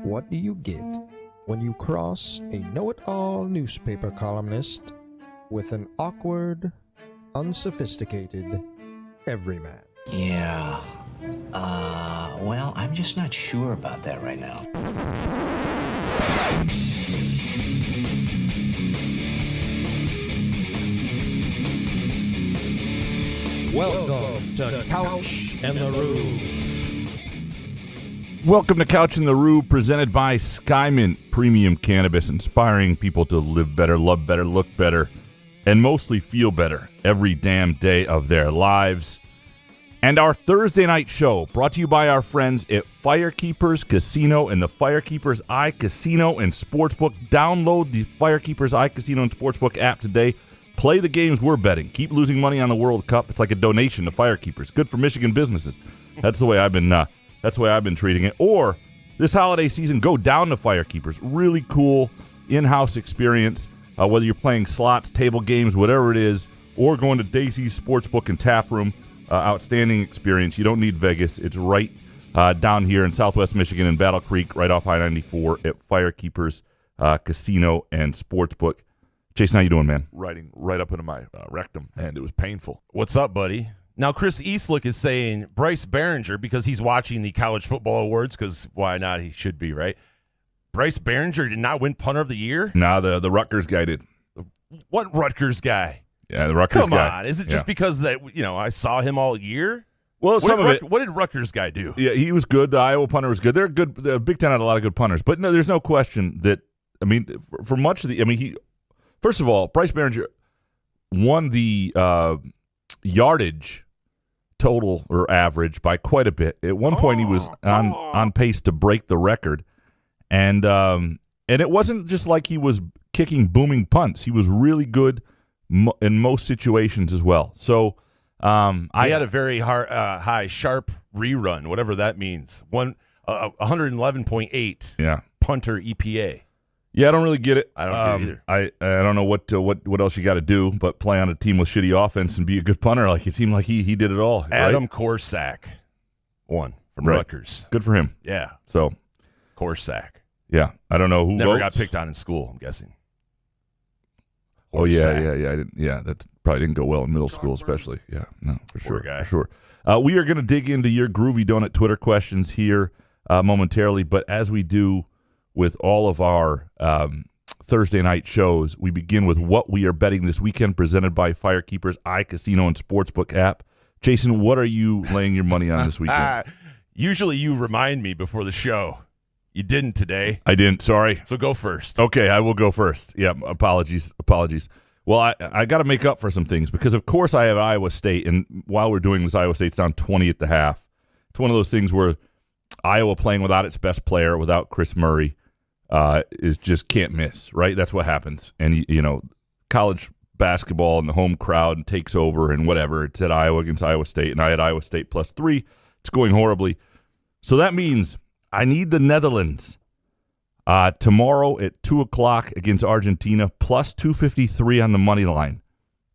What do you get when you cross a know-it-all newspaper columnist with an awkward, unsophisticated everyman? Yeah. Well, I'm just not sure about that right now. Welcome to Couch and the Roo. Welcome to Couch and the Roo, presented by Skymint Premium Cannabis, inspiring people to live better, love better, look better, and mostly feel better every damn day of their lives. And our Thursday night show, brought to you by our friends at Firekeepers Casino and the Firekeepers iCasino and Sportsbook. Download the Firekeepers iCasino and Sportsbook app today. Play the games we're betting. Keep losing money on the World Cup. It's like a donation to Firekeepers. Good for Michigan businesses. That's the way I've been treating it. Or this holiday season, go down to Firekeepers. Really cool in-house experience. Whether you're playing slots, table games, whatever it is, or going to Daisy's Sportsbook and Tap Room. Outstanding experience. You don't need Vegas. It's right down here in Southwest Michigan in Battle Creek, right off I-94 at Firekeepers Casino and Sportsbook. Jason, how you doing, man? Riding right up into my rectum, and it was painful. What's up, buddy? Now, Chris Eastlick is saying Bryce Behringer, because he's watching the College Football Awards, because why not? He should be, right? Bryce Behringer did not win Punter of the Year? Nah, the Rutgers guy did. What Rutgers guy? Yeah, the Rutgers guy. Come on. Is it just because that, I saw him all year? Well, What did Rutgers guy do? Yeah, he was good. The Iowa punter was good. They're good. The Big Ten had a lot of good punters. But no, there's no question that, for much of the, first of all, Bryce Behringer won the yardage total or average by quite a bit. At one point, he was on pace to break the record. And it wasn't just like he was kicking booming punts. He was really good in most situations as well. So I had a very high sharp rerun, whatever that means. 111.8 punter EPA. Yeah, I don't really get it. I don't get it either. I don't know what else you got to do but play on a team with shitty offense and be a good punter. Like, it seemed like he did it all. Adam right? Korsak won from Rutgers. Good for him. Yeah. So Korsak. Yeah, I don't know who never votes. got picked on in school, I'm guessing. Oh, yeah. That probably didn't go well in middle school, especially. Yeah, no, for sure. Poor guy. For sure. We are going to dig into your Groovy Donut Twitter questions here momentarily, but as we do with all of our Thursday night shows, we begin with what we are betting this weekend, presented by Firekeepers iCasino and Sportsbook app. Jason, what are you laying your money on this weekend? Usually you remind me before the show. You didn't today. I didn't. Sorry. So go first. Okay, I will go first. Yeah, apologies. Well, I got to make up for some things because, of course, I have Iowa State, and while we're doing this, Iowa State's down 20 at the half. It's one of those things where Iowa playing without its best player, without Chris Murray, is just can't miss, right? That's what happens. And, college basketball and the home crowd takes over and whatever. It's at Iowa against Iowa State, and I had Iowa State +3. It's going horribly. So that means I need the Netherlands tomorrow at 2 o'clock against Argentina, +253 on the money line.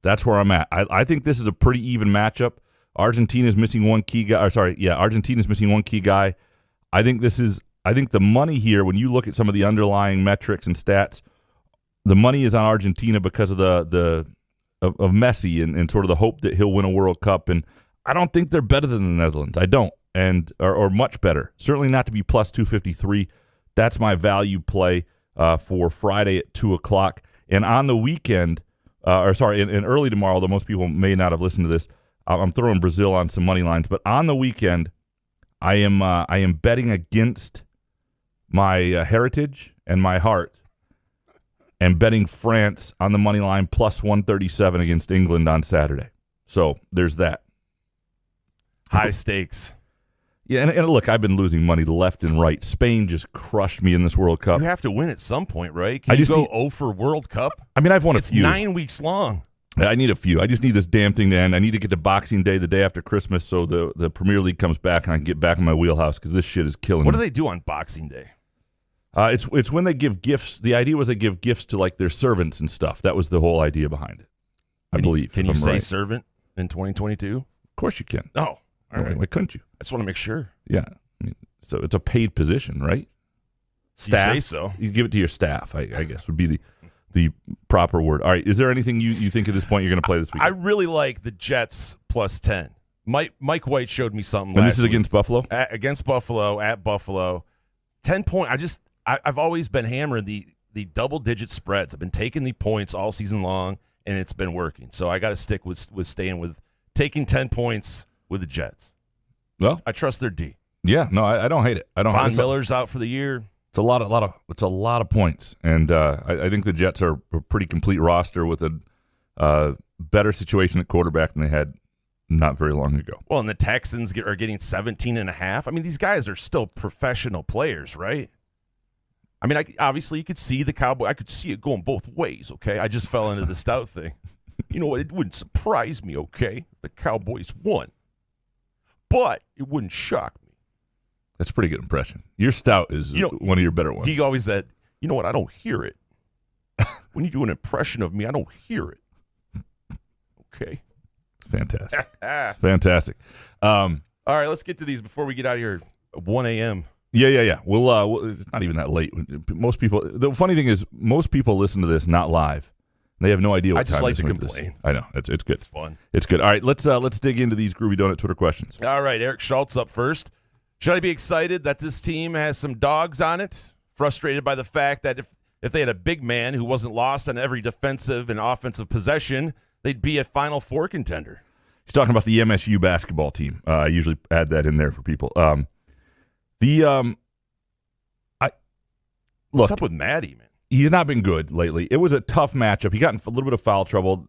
That's where I'm at. I think this is a pretty even matchup. Argentina's missing one key guy. Argentina's missing one key guy. I think the money here, when you look at some of the underlying metrics and stats, the money is on Argentina because of of Messi and sort of the hope that he'll win a World Cup. And I don't think they're better than the Netherlands. I don't. Or much better. Certainly not to be +253. That's my value play for Friday at 2 o'clock. And on the weekend, and early tomorrow, though most people may not have listened to this, I'm throwing Brazil on some money lines. But on the weekend, I am betting against my heritage and my heart, and betting France on the money line +137 against England on Saturday. So there's that. High stakes. Yeah, and look, I've been losing money left and right. Spain just crushed me in this World Cup. You have to win at some point, right? Can you go 0 for World Cup? I've won a few. It's 9 weeks long. I need a few. I just need this damn thing to end. I need to get to Boxing Day, the day after Christmas, so the Premier League comes back and I can get back in my wheelhouse because this shit is killing me. What do they do on Boxing Day? It's when they give gifts. The idea was they give gifts to like their servants and stuff. That was the whole idea behind it, I believe. Can you say servant in 2022? Of course you can. Oh, all right. Why couldn't you? I just want to make sure. Yeah. So it's a paid position, right? Staff. You say so. You give it to your staff, I guess, would be the proper word. All right, is there anything you think at this point you're going to play this week? I really like the Jets plus 10. Mike White showed me something And last this is week. against Buffalo? Against Buffalo, at Buffalo. 10 point. I've always been hammering the double-digit spreads. I've been taking the points all season long, and it's been working. So I got to stick with staying with taking 10 points with the Jets. Well, I trust their D. yeah, no, I don't hate it. I don't. Von Miller's out for the year. It's a lot of points, and I think the Jets are a pretty complete roster with a better situation at quarterback than they had not very long ago. Well, and the Texans are getting 17.5. I mean, these guys are still professional players, right? I mean, obviously you could see the Cowboy. I could see it going both ways, okay? I just fell into the stout thing. You know what? It wouldn't surprise me, okay, if the Cowboys won. But it wouldn't shock me. That's a pretty good impression. Your stout is one of your better ones. He always said, you know what? I don't hear it. When you do an impression of me, I don't hear it. Okay. Fantastic. Fantastic. All right, let's get to these before we get out of here at 1 a.m. Yeah. We'll it's not even that late. Most people. The funny thing is, most people listen to this not live. They have no idea what I just time like to they're listening complain. this. I know. It's good. It's fun. It's good. All right, let's dig into these Groovy Donut Twitter questions. All right, Eric Schultz up first. Should I be excited that this team has some dogs on it? Frustrated by the fact that if they had a big man who wasn't lost on every defensive and offensive possession, they'd be a Final Four contender. He's talking about the MSU basketball team. I usually add that in there for people. What's up with Maddie, man? He's not been good lately. It was a tough matchup. He got in a little bit of foul trouble,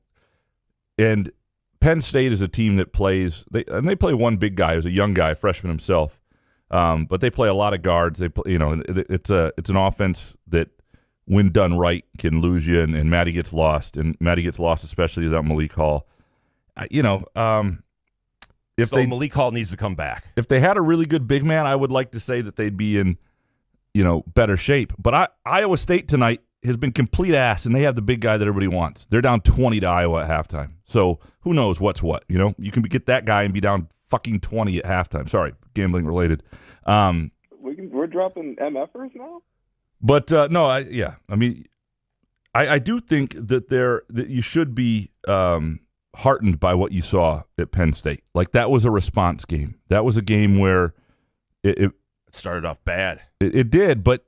and Penn State is a team that plays. They play one big guy who's a young guy, freshman himself, but they play a lot of guards. It's an offense that, when done right, can lose you, and Maddie gets lost, especially without Malik Hall. Malik Hall needs to come back. If they had a really good big man, I would like to say that they'd be in better shape. But Iowa State tonight has been complete ass, and they have the big guy that everybody wants. They're down 20 to Iowa at halftime. So who knows what's what? You can get that guy and be down fucking 20 at halftime. Sorry, gambling related. We're dropping MFers now? But no, I do think that you should be heartened by what you saw at Penn State. Like, that was a response game. That was a game where it started off bad. It did, but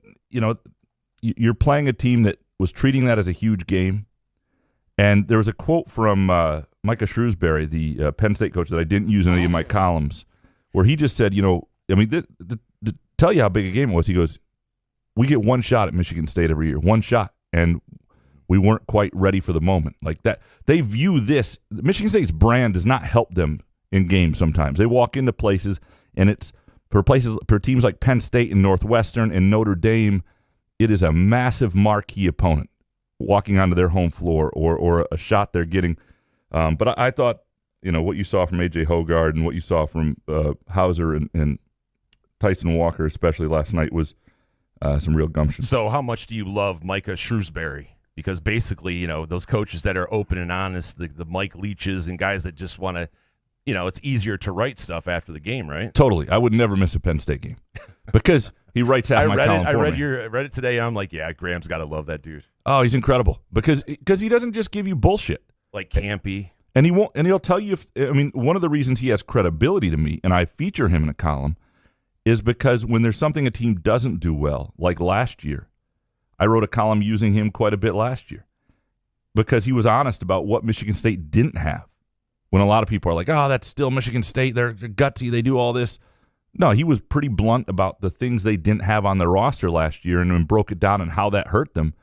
you're playing a team that was treating that as a huge game. And there was a quote from Micah Shrewsbury, the Penn State coach, that I didn't use in any of my columns, where he just said, to tell you how big a game it was, he goes, we get one shot at Michigan State every year, one shot, and we weren't quite ready for the moment. Like that, they view this. Michigan State's brand does not help them in games sometimes. They walk into places, and it's for teams like Penn State and Northwestern and Notre Dame, it is a massive marquee opponent walking onto their home floor or a shot they're getting. But I thought, what you saw from A.J. Hoggard and what you saw from Hauser and Tyson Walker, especially last night, was some real gumption. So how much do you love Micah Shrewsbury? Because basically, those coaches that are open and honest, the Mike Leaches and guys that just want to, it's easier to write stuff after the game, right? Totally. I would never miss a Penn State game because he writes half my column for me. I read it today, and I'm like, yeah, Graham's got to love that dude. Oh, he's incredible because he doesn't just give you bullshit. Like campy. And he'll tell you one of the reasons he has credibility to me, and I feature him in a column, is because when there's something a team doesn't do well, like last year, I wrote a column using him quite a bit last year because he was honest about what Michigan State didn't have. When a lot of people are like, oh, that's still Michigan State, they're gutsy, they do all this. No, he was pretty blunt about the things they didn't have on their roster last year and broke it down and how that hurt them.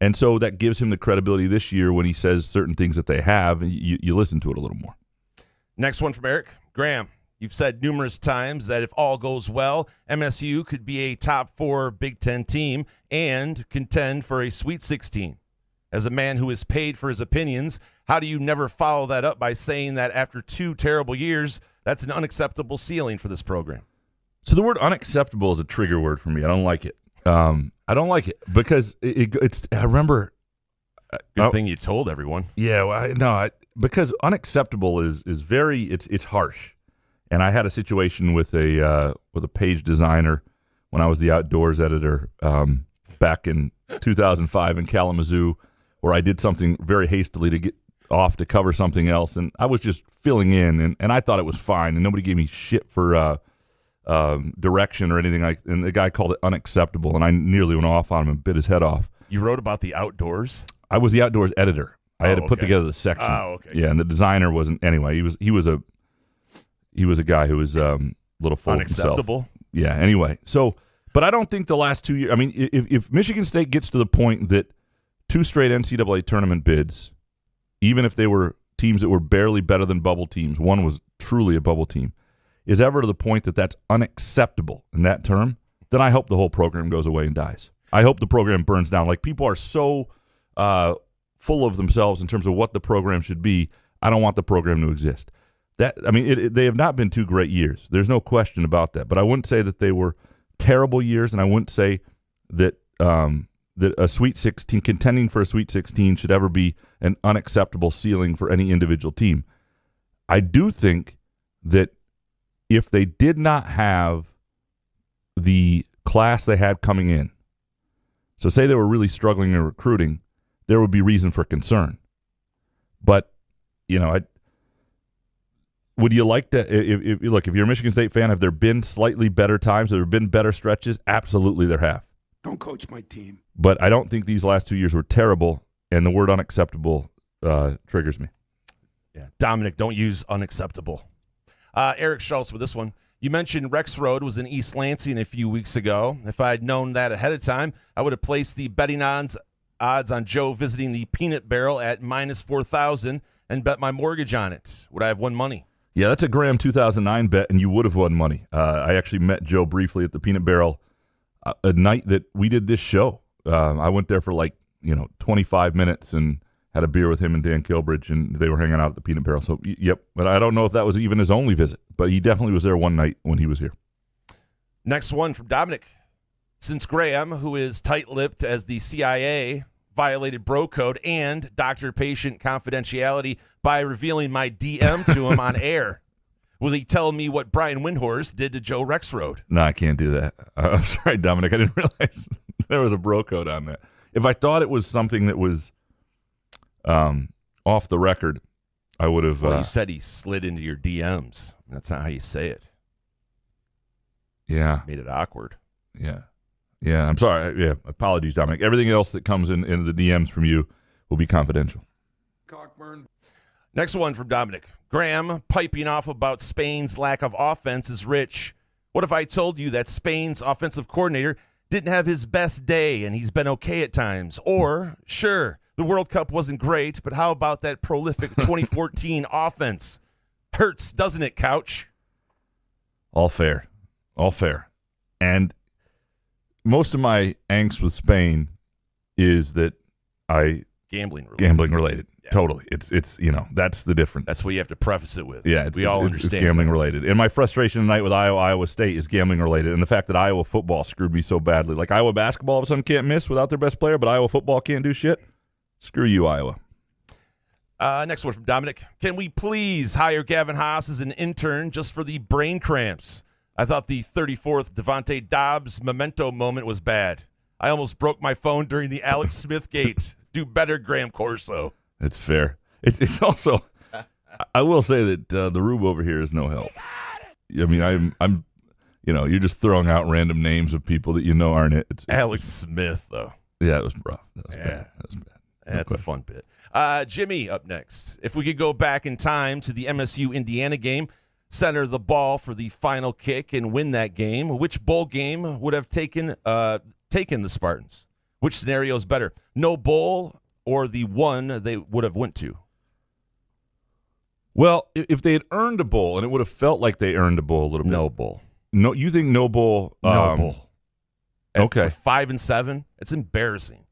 And so that gives him the credibility this year when he says certain things that they have, and you listen to it a little more. Next one from Eric. Graham, you've said numerous times that if all goes well, MSU could be a top 4 Big Ten team and contend for a Sweet 16. As a man who is paid for his opinions, how do you never follow that up by saying that after 2 terrible years, that's an unacceptable ceiling for this program? So the word unacceptable is a trigger word for me. I don't like it. I don't like it because it's. I remember. Good thing you told everyone. Yeah, because unacceptable is very. It's harsh, and I had a situation with a page designer when I was the outdoors editor back in 2005 in Kalamazoo, where I did something very hastily to get off to cover something else, and I was just filling in, and I thought it was fine, and nobody gave me shit for direction or anything like. And the guy called it unacceptable, and I nearly went off on him and bit his head off. You wrote about the outdoors? I was the outdoors editor. I had to put okay. together the section. Oh, okay. Yeah, and the designer wasn't. Anyway, he was a guy who was a little full of himself. Unacceptable? Yeah. Anyway, so but I don't think the last 2 years. I mean, if Michigan State gets to the point that 2 straight NCAA tournament bids, even if they were teams that were barely better than bubble teams, one was truly a bubble team, is ever to the point that that's unacceptable in that term, then I hope the whole program goes away and dies. I hope the program burns down. Like, people are so full of themselves in terms of what the program should be. I don't want the program to exist. They have not been 2 great years. There's no question about that. But I wouldn't say that they were terrible years, and I wouldn't say that that a Sweet 16, contending for a Sweet 16, should ever be an unacceptable ceiling for any individual team. I do think that if they did not have the class they had coming in, so say they were really struggling in recruiting, there would be reason for concern. But, would you like to, if you're a Michigan State fan, have there been slightly better times? Have there been better stretches? Absolutely there have. Don't coach my team. But I don't think these last 2 years were terrible, and the word unacceptable triggers me. Yeah, Dominic, don't use unacceptable. Eric Schultz with this one. You mentioned Rexroad was in East Lansing a few weeks ago. If I had known that ahead of time, I would have placed the betting odds on Joe visiting the Peanut Barrel at -4,000 and bet my mortgage on it. Would I have won money? Yeah, that's a Graham 2009 bet, and you would have won money. I actually met Joe briefly at the Peanut Barrel a night that we did this show. I went there for 25 minutes and had a beer with him and Dan Kilbridge, and they were hanging out at the Peanut Barrel. So, yep. But I don't know if that was even his only visit, but he definitely was there one night when he was here. Next one from Dominic. Since Graham, who is tight-lipped as the CIA, violated bro code and doctor-patient confidentiality by revealing my DM to him on air, will he tell me what Brian Windhorst did to Joe Rexroad? No, I can't do that. I'm sorry, Dominic. I didn't realize there was a bro code on that. If I thought it was something that was off the record, I would have. Well, you said he slid into your DMs. That's not how you say it. Yeah. Made it awkward. Yeah. Yeah. I'm sorry. Yeah. Apologies, Dominic. Everything else that comes in the DMs from you will be confidential. Cockburn. Next one from Dominic. Graham, piping off about Spain's lack of offense is rich. What if I told you that Spain's offensive coordinator didn't have his best day and he's been okay at times? Or, sure, the World Cup wasn't great, but how about that prolific 2014 offense? Hurts, doesn't it, Couch? All fair. All fair. And most of my angst with Spain is that Gambling related. Yeah. Totally. It's that's the difference. That's what you have to preface it with. Yeah, we all understand. It's gambling related. And my frustration tonight with Iowa State is gambling related. And the fact that Iowa football screwed me so badly. Like, Iowa basketball all of a sudden can't miss without their best player, but Iowa football can't do shit. Screw you, Iowa. Next one from Dominic. Can we please hire Gavin Haas as an intern just for the brain cramps? I thought the 34th Devontae Dobbs memento moment was bad. I almost broke my phone during the Alex Smith gate. Do better, Graham Corso. It's fair. It's also, I will say that the Rube over here is no help. I mean, I'm, you're just throwing out random names of people that aren't it. It's Alex Smith, though. Yeah, it was rough. That was bad. That's a fun bit. Jimmy up next. If we could go back in time to the MSU-Indiana game, center the ball for the final kick and win that game, which bowl game would have taken the Spartans? Which scenario is better? No bowl or the one they would have went to? Well, if they had earned a bowl, and it would have felt like they earned a bowl a little bit. No bowl. No, you think no bowl? No bowl. Okay. With 5-7, it's embarrassing.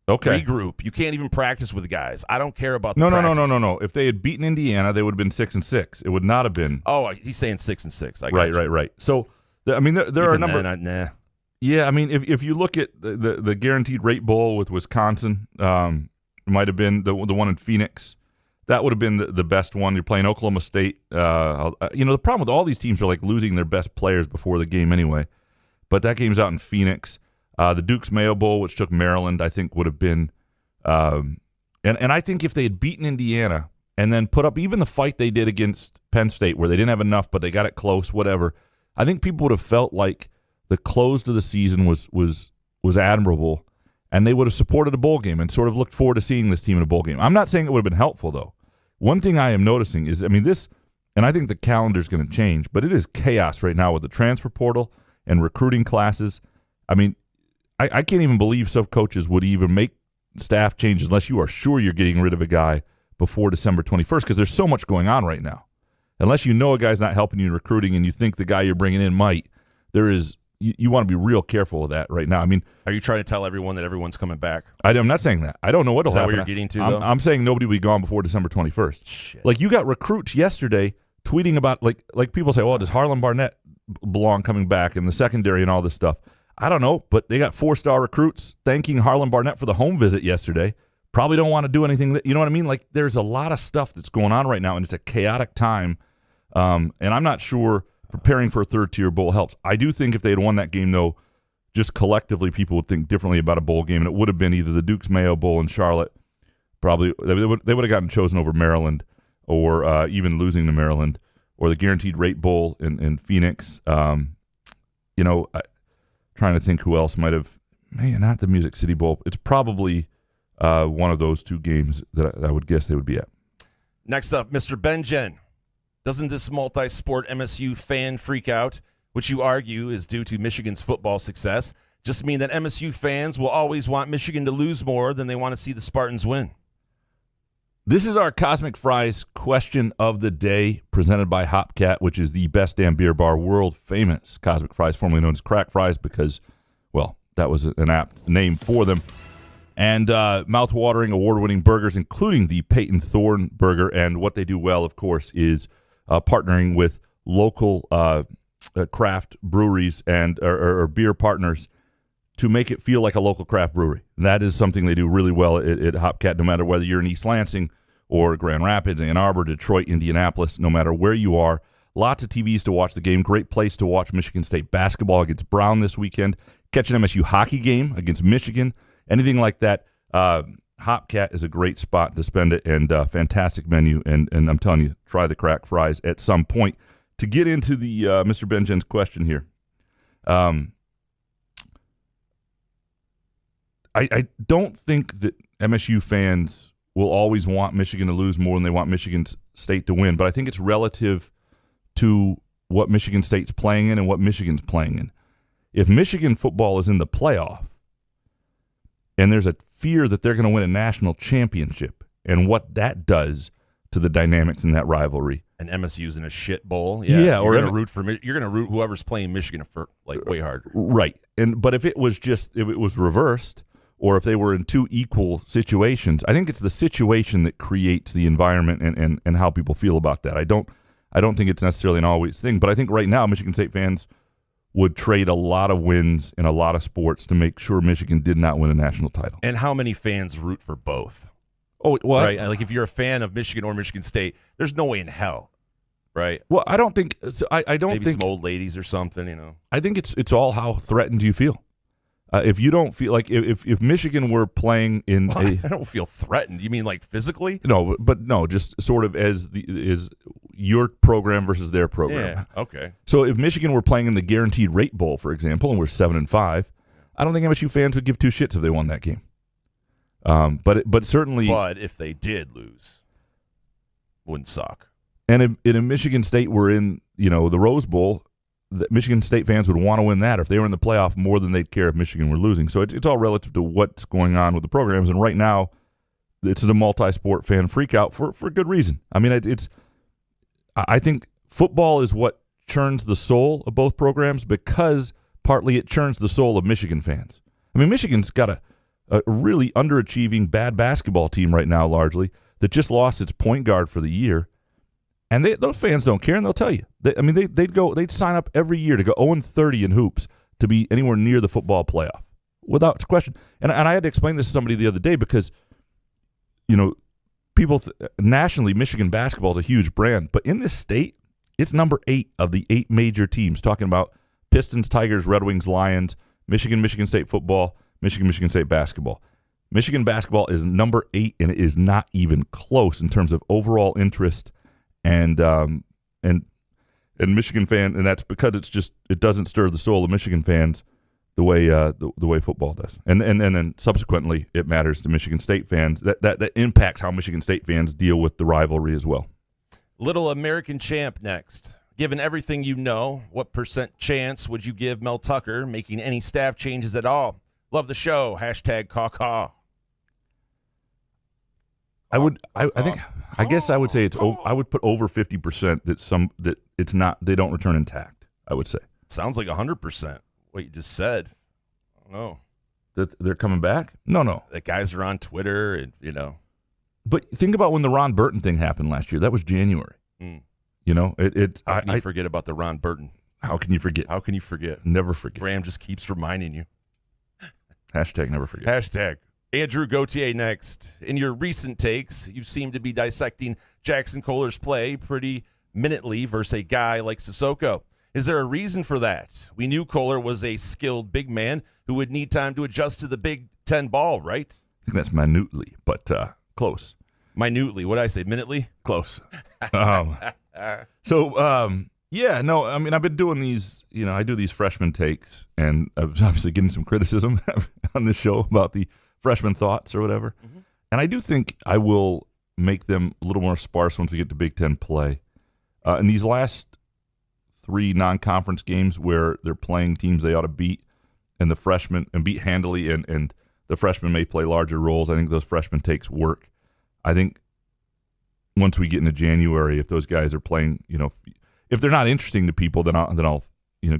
Okay. Regroup. You can't even practice with guys. I don't care about the No. If they had beaten Indiana, they would have been 6-6. It would not have been. Oh, he's saying 6-6. Right. So, there are a number. Nah. Yeah, I mean, if you look at the guaranteed rate bowl with Wisconsin, it might have been the one in Phoenix. That would have been the best one. You're playing Oklahoma State. The problem with all these teams are like losing their best players before the game anyway. but that game's out in Phoenix. The Duke's Mayo Bowl, which took Maryland, I think would have been and I think if they had beaten Indiana and then put up even the fight they did against Penn State where they didn't have enough but they got it close, whatever, I think people would have felt like the close to the season was admirable, and they would have supported a bowl game and sort of looked forward to seeing this team in a bowl game. I'm not saying it would have been helpful, though. One thing I am noticing is, this, and I think the calendar's going to change, but it is chaos right now with the transfer portal and recruiting classes. I can't even believe some coaches would even make staff changes unless you are sure you're getting rid of a guy before December 21st, because there's so much going on right now. Unless you know a guy's not helping you in recruiting and you think the guy you're bringing in might, you want to be real careful with that right now. Are you trying to tell everyone that everyone's coming back? I'm not saying that. I don't know what'll happen. Is that what you're getting to, though? I'm saying nobody will be gone before December 21st. Shit. Like, you got recruits yesterday tweeting about, like people say, oh, does Harlan Barnett belong coming back in the secondary and all this stuff? I don't know, but they got 4-star recruits thanking Harlan Barnett for the home visit yesterday. Probably don't want to do anything you know what I mean? Like, there's a lot of stuff that's going on right now, and it's a chaotic time. And I'm not sure preparing for a third-tier bowl helps. I do think if they had won that game, though, just collectively people would think differently about a bowl game, and it would have been either the Duke's Mayo Bowl in Charlotte. Probably they would have gotten chosen over Maryland, or even losing to Maryland, or the Guaranteed Rate Bowl in Phoenix. Trying to think who else might have. Man, not the Music City Bowl. It's probably one of those two games that I would guess they would be at. Next up, Mr. Benjen. Doesn't this multi-sport MSU fan freak out, which you argue is due to Michigan's football success, just mean that MSU fans will always want Michigan to lose more than they want to see the Spartans win? This is our Cosmic Fries question of the day, presented by Hopcat, which is the best damn beer bar, world famous Cosmic Fries, formerly known as Crack Fries, because, well, that was an apt name for them. And mouth-watering, award-winning burgers, including the Peyton Thorne burger. And what they do well, of course, is partnering with local craft breweries and or beer partners to make it feel like a local craft brewery. And that is something they do really well at Hopcat, no matter whether you're in East Lansing or Grand Rapids, Ann Arbor, Detroit, Indianapolis, no matter where you are. Lots of TVs to watch the game. Great place to watch Michigan State basketball against Brown this weekend. Catch an MSU hockey game against Michigan. Anything like that. Hopcat is a great spot to spend it, and fantastic menu. And I'm telling you, try the Crack Fries at some point. To get into the Mr. Benjen's question here, I don't think that MSU fans will always want Michigan to lose more than they want Michigan State to win, but I think it's relative to what Michigan State's playing in and what Michigan's playing in. If Michigan football is in the playoff and there's a fear that they're going to win a national championship and what that does to the dynamics in that rivalry. And MSU's in a shit bowl. Yeah, or you're going to root whoever's playing Michigan for way harder. Right. But if it was reversed, or if they were in two equal situations, I think it's the situation that creates the environment and how people feel about that. I don't think it's necessarily an always thing, but I think right now Michigan State fans would trade a lot of wins in a lot of sports to make sure Michigan did not win a national title. And how many fans root for both? Oh, well, right. Like if you're a fan of Michigan or Michigan State, there's no way in hell, right? Well, I don't think. I don't maybe think some old ladies or something. I think it's all how threatened do you feel. If you don't feel like if Michigan were playing in I don't feel threatened. You mean like physically? No, but no, just sort of as your program versus their program. Yeah. Okay. So if Michigan were playing in the Guaranteed Rate Bowl, for example, and we're 7-5, I don't think MSU fans would give two shits if they won that game. But certainly. But if they did lose, wouldn't suck. And if Michigan State were in the Rose Bowl, the Michigan State fans would want to win that if they were in the playoff more than they'd care if Michigan were losing. So it's all relative to what's going on with the programs. And right now, it's a multi-sport fan freakout for good reason. I mean, I think football is what churns the soul of both programs because partly it churns the soul of Michigan fans. I mean, Michigan's got a really underachieving bad basketball team right now, largely, that just lost its point guard for the year. And those fans don't care, and they'll tell you. They'd sign up every year to go 0-30 in hoops to be anywhere near the football playoff, without question. And I had to explain this to somebody the other day because, people nationally, Michigan basketball is a huge brand, but in this state, it's number 8 of the 8 major teams. Talking about Pistons, Tigers, Red Wings, Lions, Michigan State football, Michigan State basketball. Michigan basketball is number 8, and it is not even close in terms of overall interest and Michigan fan, and that's because it doesn't stir the soul of Michigan fans the way the way football does, and then subsequently it matters to Michigan State fans. That impacts how Michigan State fans deal with the rivalry as well. Little American champ next. Given everything you know, what % chance would you give Mel Tucker making any staff changes at all? Love the show. # caw-caw. I guess I would say I would put over 50% that it's not, they don't return intact. I would say. Sounds like 100%. What you just said. I don't know. That they're coming back? No. The guys are on Twitter, and But think about when the Ron Burton thing happened last year. That was January. How can you forget about the Ron Burton? How can you forget? How can you forget? Never forget. Graham just keeps reminding you. # never forget. # Andrew Gauthier next. In your recent takes, you seem to be dissecting Jackson Kohler's play pretty minutely versus a guy like Sissoko. Is there a reason for that? We knew Kohler was a skilled big man who would need time to adjust to the Big Ten ball, right? I think that's minutely, but close. Minutely. What did I say? Minutely? Close. Yeah, no, I mean, I've been doing these, I do these freshman takes, and I was obviously getting some criticism on this show about the freshman thoughts or whatever. Mm-hmm. And I do think I will make them a little more sparse once we get to Big Ten play. In these last 3 non-conference games where they're playing teams they ought to beat, and the freshmen, and beat handily, and the freshmen may play larger roles, I think those freshman takes work. I think once we get into January, if those guys are playing, if they're not interesting to people, then I'll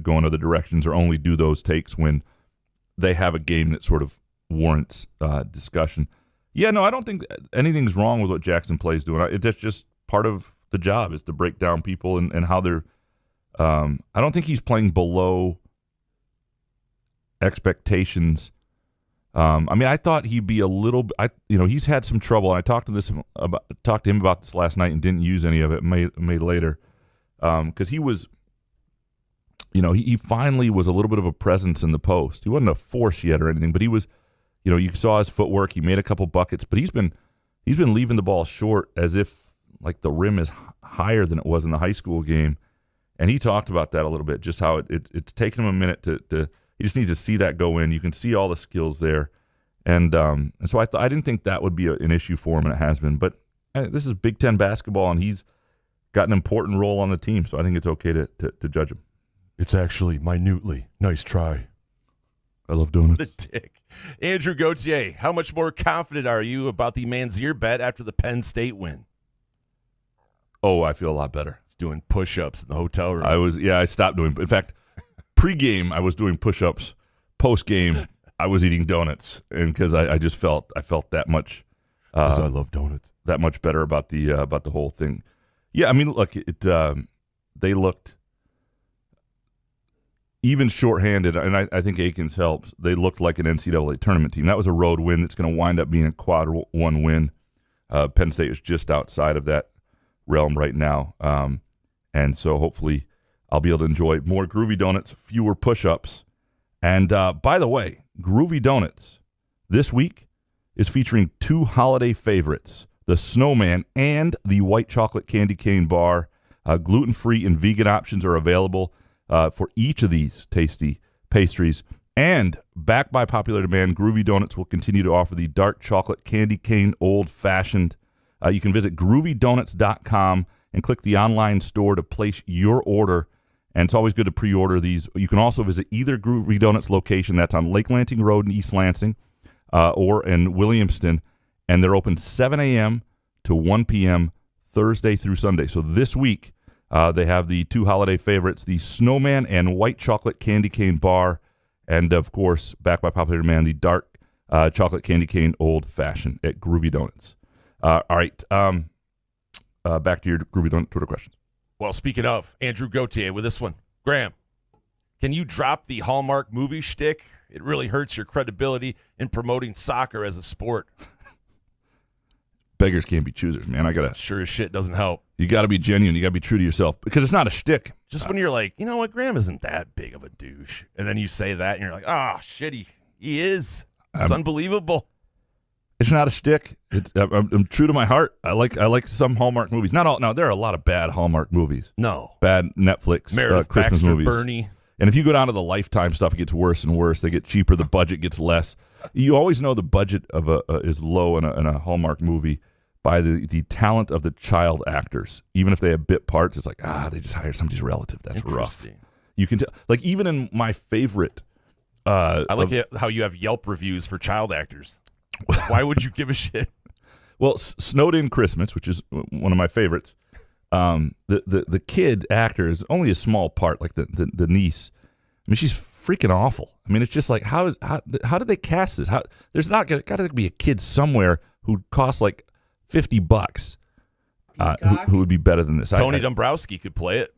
go in other directions or only do those takes when they have a game that sort of warrants discussion. Yeah, no, I don't think anything's wrong with what Jackson Play is doing. That's just part of the job, is to break down people and how they're. I don't think he's playing below expectations. I thought he'd be a little. He's had some trouble. I talked to him about this last night and didn't use any of it. Made later. Because he was, he finally was a little bit of a presence in the post. He wasn't a force yet or anything, but he was, you saw his footwork. He made a couple buckets, but he's been leaving the ball short as if like the rim is higher than it was in the high school game. And he talked about that a little bit, just how it's taken him a minute to he just needs to see that go in. You can see all the skills there, and so I didn't think that would be an issue for him, and it has been. But this is Big Ten basketball, and he's got an important role on the team, so I think it's okay to judge him. It's actually minutely. Nice try. I love donuts. The dick. Andrew Gauthier, how much more confident are you about the Manzier bet after the Penn State win? Oh, I feel a lot better. He's doing push-ups in the hotel room. I stopped doing. In fact, pre-game I was doing push-ups. Post-game I was eating donuts, and because I felt that much. Because I love donuts. That much better about the whole thing. Yeah, I mean, look, they looked even shorthanded, and I think Akins helps. They looked like an NCAA tournament team. That was a road win that's going to wind up being a quad 1 win. Penn State is just outside of that realm right now, and so hopefully I'll be able to enjoy more Groovy Donuts, fewer push-ups. And by the way, Groovy Donuts this week is featuring 2 holiday favorites: the Snowman and the White Chocolate Candy Cane Bar. Gluten-free and vegan options are available for each of these tasty pastries. And backed by popular demand, Groovy Donuts will continue to offer the Dark Chocolate Candy Cane Old Fashioned. You can visit groovydonuts.com and click the online store to place your order. And it's always good to pre-order these. You can also visit either Groovy Donuts location. That's on Lake Lansing Road in East Lansing or in Williamston. And they're open 7 a.m. to 1 p.m. Thursday through Sunday. So this week, they have the 2 holiday favorites, the Snowman and White Chocolate Candy Cane Bar, and, of course, backed by popular demand, the Dark Chocolate Candy Cane Old Fashioned at Groovy Donuts. All right, back to your Groovy Donut Twitter questions. Well, speaking of, Andrew Gauthier with this one. Graham, can you drop the Hallmark movie shtick? It really hurts your credibility in promoting soccer as a sport. beggars can't be choosers, man. Sure as shit doesn't help. You got to be genuine. You got to be true to yourself because it's not a shtick. Just when you're like, you know what, Graham isn't that big of a douche, and then you say that, and you're like, oh shit, he is. It's unbelievable. It's not a shtick. I'm true to my heart. I like some Hallmark movies. Not all. No, there are a lot of bad Hallmark movies. No, bad Netflix Meredith Christmas Baxter, movies. Bernie. And if you go down to the Lifetime stuff, it gets worse and worse. They get cheaper. The budget gets less. You always know the budget of is low in a Hallmark movie by the talent of the child actors. Even if they have bit parts, it's like they just hired somebody's relative. That's rough. You can tell. Like even in my favorite. I like how you have Yelp reviews for child actors. Why would you give a shit? Well, Snowed In Christmas, which is one of my favorites. The kid actor is only a small part, like the niece. I mean, she's freaking awful. I mean, it's just like how did they cast this? There's got to be a kid somewhere who costs like $50 who would be better than this. Tony Dombrowski could play it.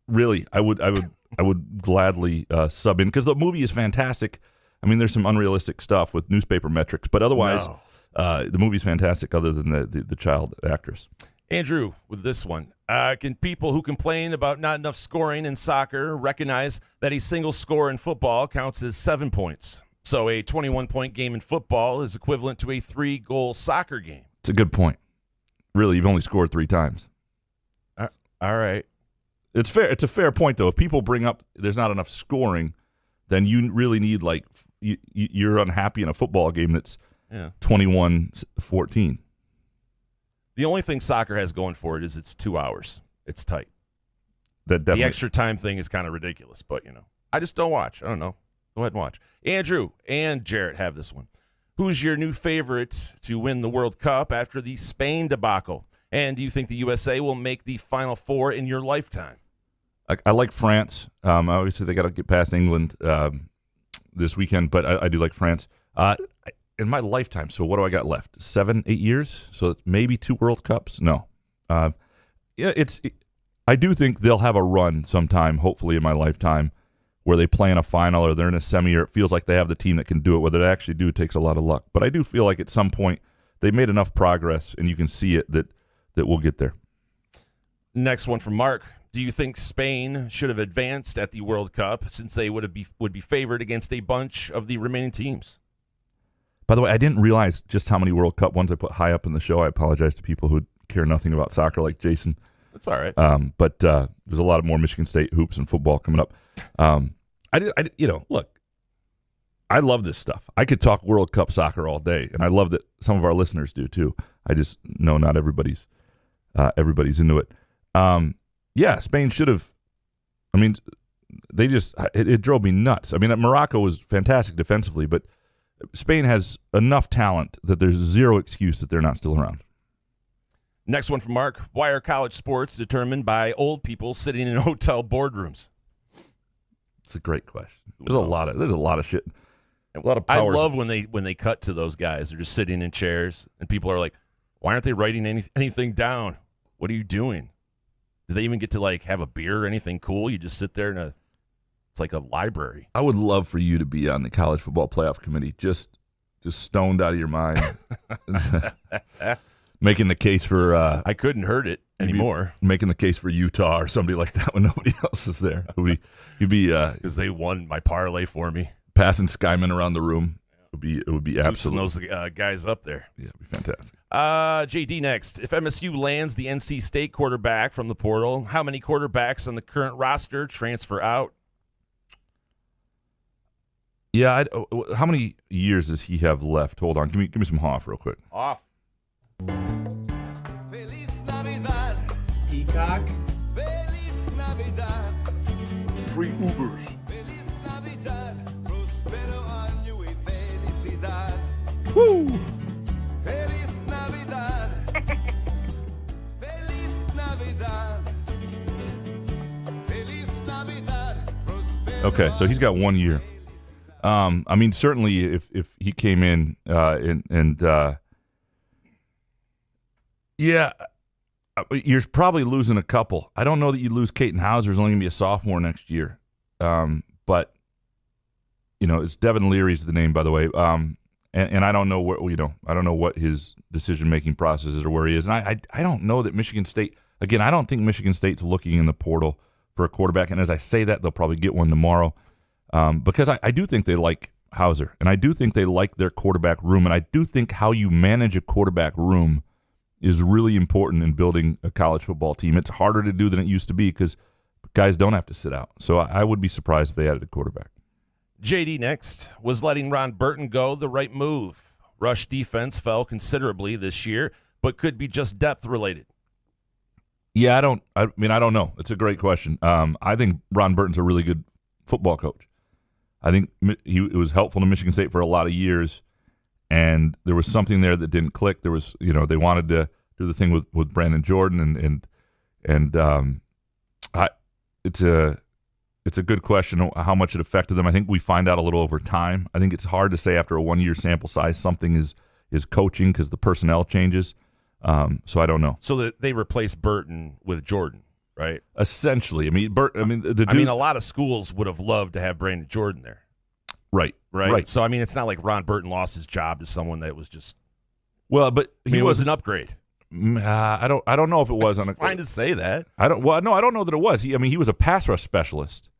Really, I would gladly sub in because the movie is fantastic. I mean, there's some unrealistic stuff with newspaper metrics, but otherwise, the movie's fantastic. Other than the child actress. Andrew, with this one, can people who complain about not enough scoring in soccer recognize that a single score in football counts as 7 points? So a 21-point game in football is equivalent to a 3-goal soccer game. It's a good point. Really, you've only scored 3 times. All right. It's fair. It's a fair point, though. If people bring up there's not enough scoring, then you really need you're unhappy in a football game that's 21-14. The only thing soccer has going for it is it's 2 hours. It's tight. The extra time thing is kind of ridiculous, but I just don't watch. I don't know. Go ahead and watch. Andrew and Jarrett have this one. Who's your new favorite to win the World Cup after the Spain debacle? And do you think the USA will make the Final Four in your lifetime? I like France. Obviously, they got to get past England this weekend, but I do like France. In my lifetime, so what do I got left? 7-8 years? So it's maybe 2 World Cups? No. I do think they'll have a run sometime, hopefully in my lifetime, where they play in a final or they're in a semi, or it feels like they have the team that can do it. Whether they actually do, it takes a lot of luck. But I do feel like at some point they made enough progress, and you can see it that we'll get there. Next one from Mark. Do you think Spain should have advanced at the World Cup since they would be favored against a bunch of the remaining teams? By the way, I didn't realize just how many World Cup ones I put high up in the show. I apologize to people who care nothing about soccer like Jason. That's all right. But there's a lot of more Michigan State hoops and football coming up. Look, I love this stuff. I could talk World Cup soccer all day, and I love that some of our listeners do too. I just know not everybody's into it. Spain should have. I mean, it drove me nuts. I mean, Morocco was fantastic defensively, but Spain has enough talent that there's zero excuse that they're not still around. Next one from Mark. Why are college sports determined by old people sitting in hotel boardrooms? It's a great question. There's a lot of shit. A lot of powers. I love when they cut to those guys. They're just sitting in chairs, and people are like, "Why aren't they writing anything down? What are you doing? Do they even get to have a beer or anything cool? You just sit there it's like a library." I would love for you to be on the college football playoff committee, just stoned out of your mind, making the case for. I couldn't hurt it anymore. Making the case for Utah or somebody like that when nobody else is there. You'd be because they won my parlay for me. Passing Skyman around the room. It would be absolutely. Loosen those guys up there. Yeah, it'd be fantastic. JD next. If MSU lands the NC State quarterback from the portal, how many quarterbacks on the current roster transfer out? Yeah, how many years does he have left? Hold on, give me some Hoff real quick. Off. Feliz Navidad. Peacock. Feliz Navidad. Free Ubers. Feliz Navidad. Prospero año y felicidad. Woo! Feliz Navidad. Feliz Navidad. Feliz Navidad. Prospero. Okay, so he's got 1 year. I mean, certainly if he came in you're probably losing a couple. I don't know that you lose Caton Hauser's only going to be a sophomore next year. But, it's Devin Leary's the name, by the way. And I don't know where I don't know what his decision making process is or where he is. And I don't know that Michigan State. Again, I don't think Michigan State's looking in the portal for a quarterback. And as I say that, they'll probably get one tomorrow because I do think they like Hauser, and I do think they like their quarterback room, and I do think how you manage a quarterback room is really important in building a college football team. It's harder to do than it used to be because guys don't have to sit out. So I would be surprised if they added a quarterback. JD next. Was letting Ron Burton go the right move? Rush defense fell considerably this year, but could be just depth related. Yeah, I don't know. It's a great question. I think Ron Burton's a really good football coach. I think it was helpful to Michigan State for a lot of years, and there was something there that didn't click. There was, they wanted to do the thing with Brandon Jordan, it's a good question how much it affected them. I think we find out a little over time. I think it's hard to say after a 1-year sample size something is coaching because the personnel changes. So I don't know. So that they replaced Burton with Jordan, right? Essentially, a lot of schools would have loved to have Brandon Jordan there. Right. So it's not like Ron Burton lost his job to someone that was just. Well, but it was an upgrade. I don't know if it was. It's fine to say that. I don't know that it was. He was a pass rush specialist,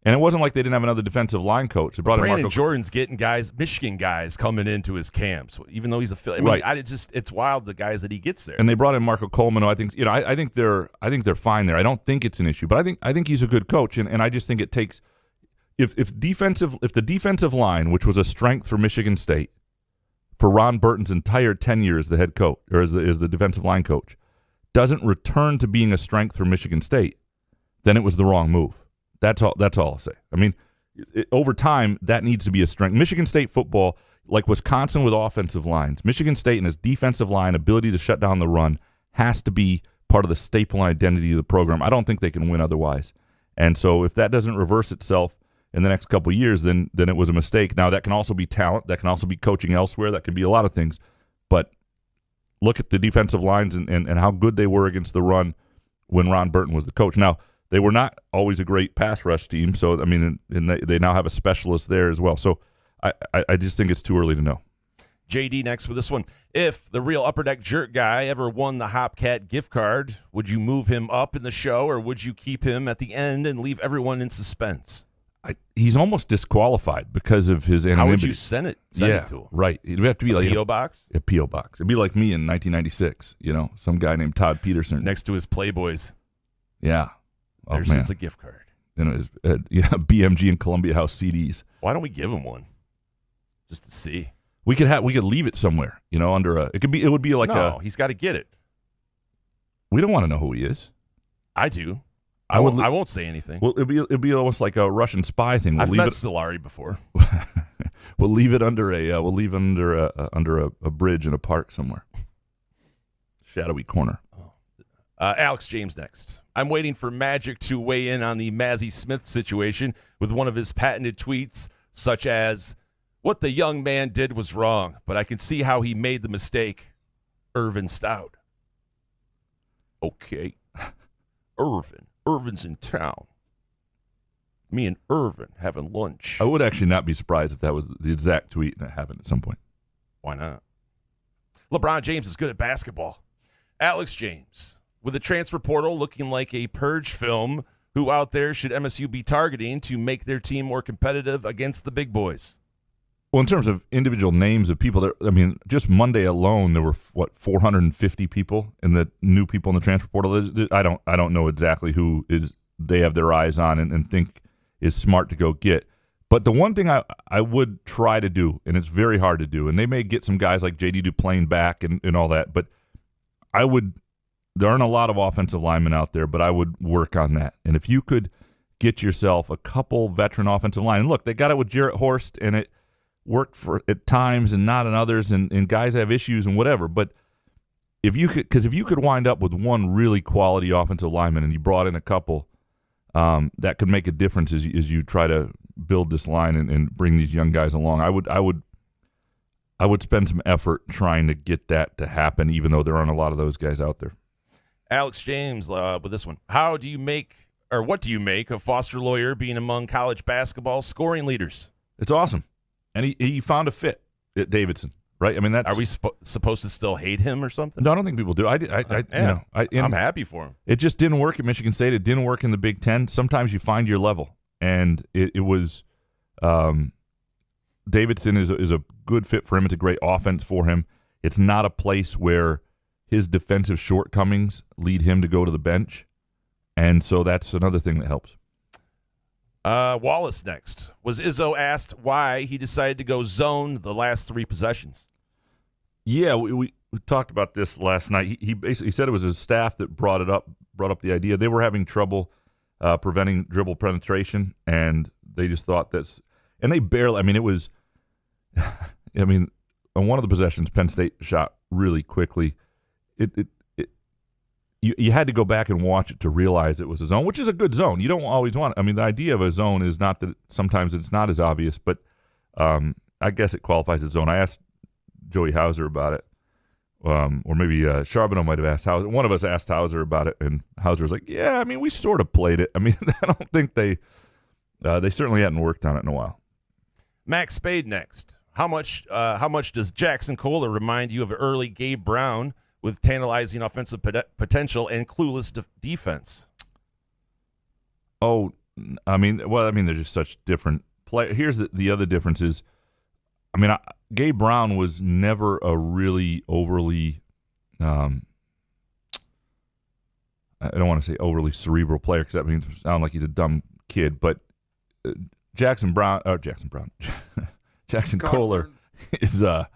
and it wasn't like they didn't have another defensive line coach. They brought in Brandon Jordan's getting Michigan guys coming into his camps, even though he's a. Right. It's wild the guys that he gets there. And they brought in Marco Coleman. Who I think I think they're fine there. I don't think it's an issue, but I think he's a good coach, and I just think it takes if the defensive line, which was a strength for Michigan State, for Ron Burton's entire tenure as the head coach or as the defensive line coach, doesn't return to being a strength for Michigan State, then it was the wrong move. That's all I'll say. Over time, that needs to be a strength. Michigan State football, like Wisconsin with offensive lines, Michigan State and its defensive line ability to shut down the run has to be part of the staple and identity of the program. I don't think they can win otherwise. And so if that doesn't reverse itself in the next couple of years, then it was a mistake. Now, that can also be talent. That can also be coaching elsewhere. That can be a lot of things. But look at the defensive lines and how good they were against the run when Ron Burton was the coach. Now, they were not always a great pass rush team, so, and they now have a specialist there as well. So I just think it's too early to know. JD next with this one. If the real Upper Deck Jerk guy ever won the Hopcat gift card, would you move him up in the show, or would you keep him at the end and leave everyone in suspense? He's almost disqualified because of his anonymity. How would you send it to him? Right. It'd have to be like P.O. box? A P.O. box. It'd be like me in 1996, some guy named Todd Peterson. Next to his Playboys. Yeah. There's a gift card. And it was BMG and Columbia House CDs. Why don't we give him one? Just to see. We could leave it somewhere, under it would be like he's got to get it. We don't want to know who he is. I do. I won't say anything. Well, it'd be almost like a Russian spy thing. I've met Solari before. We'll leave it under a bridge in a park somewhere. Shadowy corner. Alex James next. I'm waiting for Magic to weigh in on the Mazzie Smith situation with one of his patented tweets, such as, "What the young man did was wrong, but I can see how he made the mistake. Irvin Stout." Okay. Irvin's in town. Me and Irvin having lunch. I would actually not be surprised if that was the exact tweet and it happened at some point. Why not? LeBron James is good at basketball. Alex James, with the transfer portal looking like a purge film, who out there should MSU be targeting to make their team more competitive against the big boys? Well, in terms of individual names of people, just Monday alone, there were 450 people in the new people in the transfer portal. I don't know exactly who they have their eyes on and think is smart to go get. But the one thing I would try to do, and it's very hard to do, and they may get some guys like J.D. Duplain back and all that, but there aren't a lot of offensive linemen out there, but I would work on that. And if you could get yourself a couple veteran offensive line, and look, they got it with Jarrett Horst, and it worked for at times and not in others, and guys have issues and whatever. But if you could wind up with one really quality offensive lineman and you brought in a couple, that could make a difference as you try to build this line and bring these young guys along. I would spend some effort trying to get that to happen, even though there aren't a lot of those guys out there. Alex James with this one. What do you make of Foster Loyer being among college basketball scoring leaders? It's awesome. And he found a fit. Davidson, right? I mean, that's. Are we supposed to still hate him or something? No, I don't think people do. I'm happy for him. It just didn't work at Michigan State. It didn't work in the Big Ten. Sometimes you find your level, and it was. Davidson is a good fit for him. It's a great offense for him. It's not a place where his defensive shortcomings lead him to go to the bench, and so that's another thing that helps. Wallace next. Was Izzo asked why he decided to go zone the last 3 possessions? Yeah, we talked about this last night. He basically said it was his staff that brought up the idea. They were having trouble preventing dribble penetration, and they just thought that's – and they barely – I mean, it was – I mean, on one of the possessions, Penn State shot really quickly. You had to go back and watch it to realize it was a zone, which is a good zone. You don't always want – I mean, the idea of a zone is not that sometimes it's not as obvious, but I guess it qualifies as zone. I asked Joey Hauser about it, or maybe Charbonneau might have asked Hauser. One of us asked Hauser about it, and Hauser was like, yeah, I mean, we sort of played it. I mean, I don't think they certainly hadn't worked on it in a while. Max Spade next. How much does Jackson Kohler remind you of early Gabe Brown with tantalizing offensive potential and clueless defense? Oh, I mean, they're just such different players. Here's the other difference is, I mean, Gabe Brown was never a really overly, I don't want to say overly cerebral player because that means it sounds like he's a dumb kid, but Jackson Kohler is I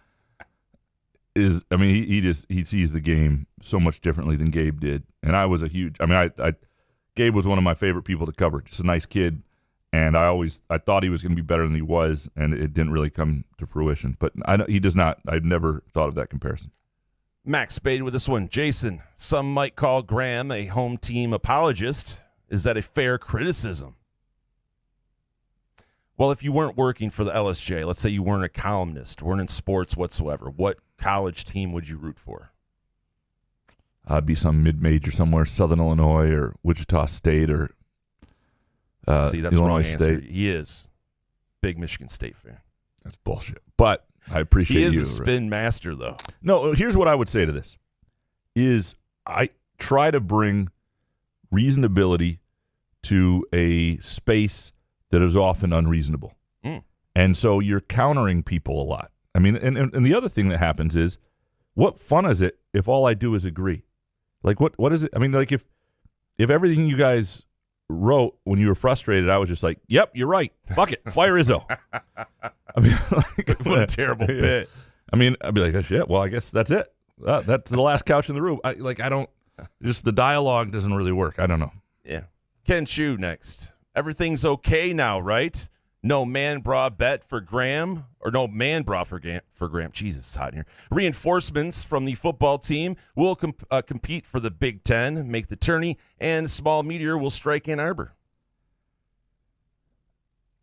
mean he sees the game so much differently than Gabe did, and I was Gabe was one of my favorite people to cover. Just a nice kid, and I thought he was going to be better than he was, and it didn't really come to fruition. But he does not. I've never thought of that comparison. Max Spade with this one. Jason, some might call Graham a home team apologist. Is that a fair criticism? Well, if you weren't working for the LSJ, let's say you weren't a columnist, weren't in sports whatsoever, what college team would you root for? I'd be some mid-major somewhere, Southern Illinois or Wichita State or See, that's Illinois wrong State. Answer. He is big Michigan State fan. That's bullshit. But I appreciate you. He is a spin master, though. No, here's what I would say to this: is I try to bring reasonability to a space that is often unreasonable. And so you're countering people a lot. I mean, and the other thing that happens is, what fun is it if all I do is agree? Like, what is it? I mean, like, if everything you guys wrote when you were frustrated, I was just like, yep, you're right. Fuck it. Fire Izzo. I mean, like, what a terrible bit. I mean, I'd be like, oh, shit, well, I guess that's it. That's the last couch in the room. Just the dialogue doesn't really work. I don't know. Yeah. Ken Chu next. Everything's okay now, right? No man bra bet for Graham, or no man bra for Graham. Jesus, it's hot in here. Reinforcements from the football team will compete for the Big Ten, make the tourney, and small meteor will strike Ann Arbor.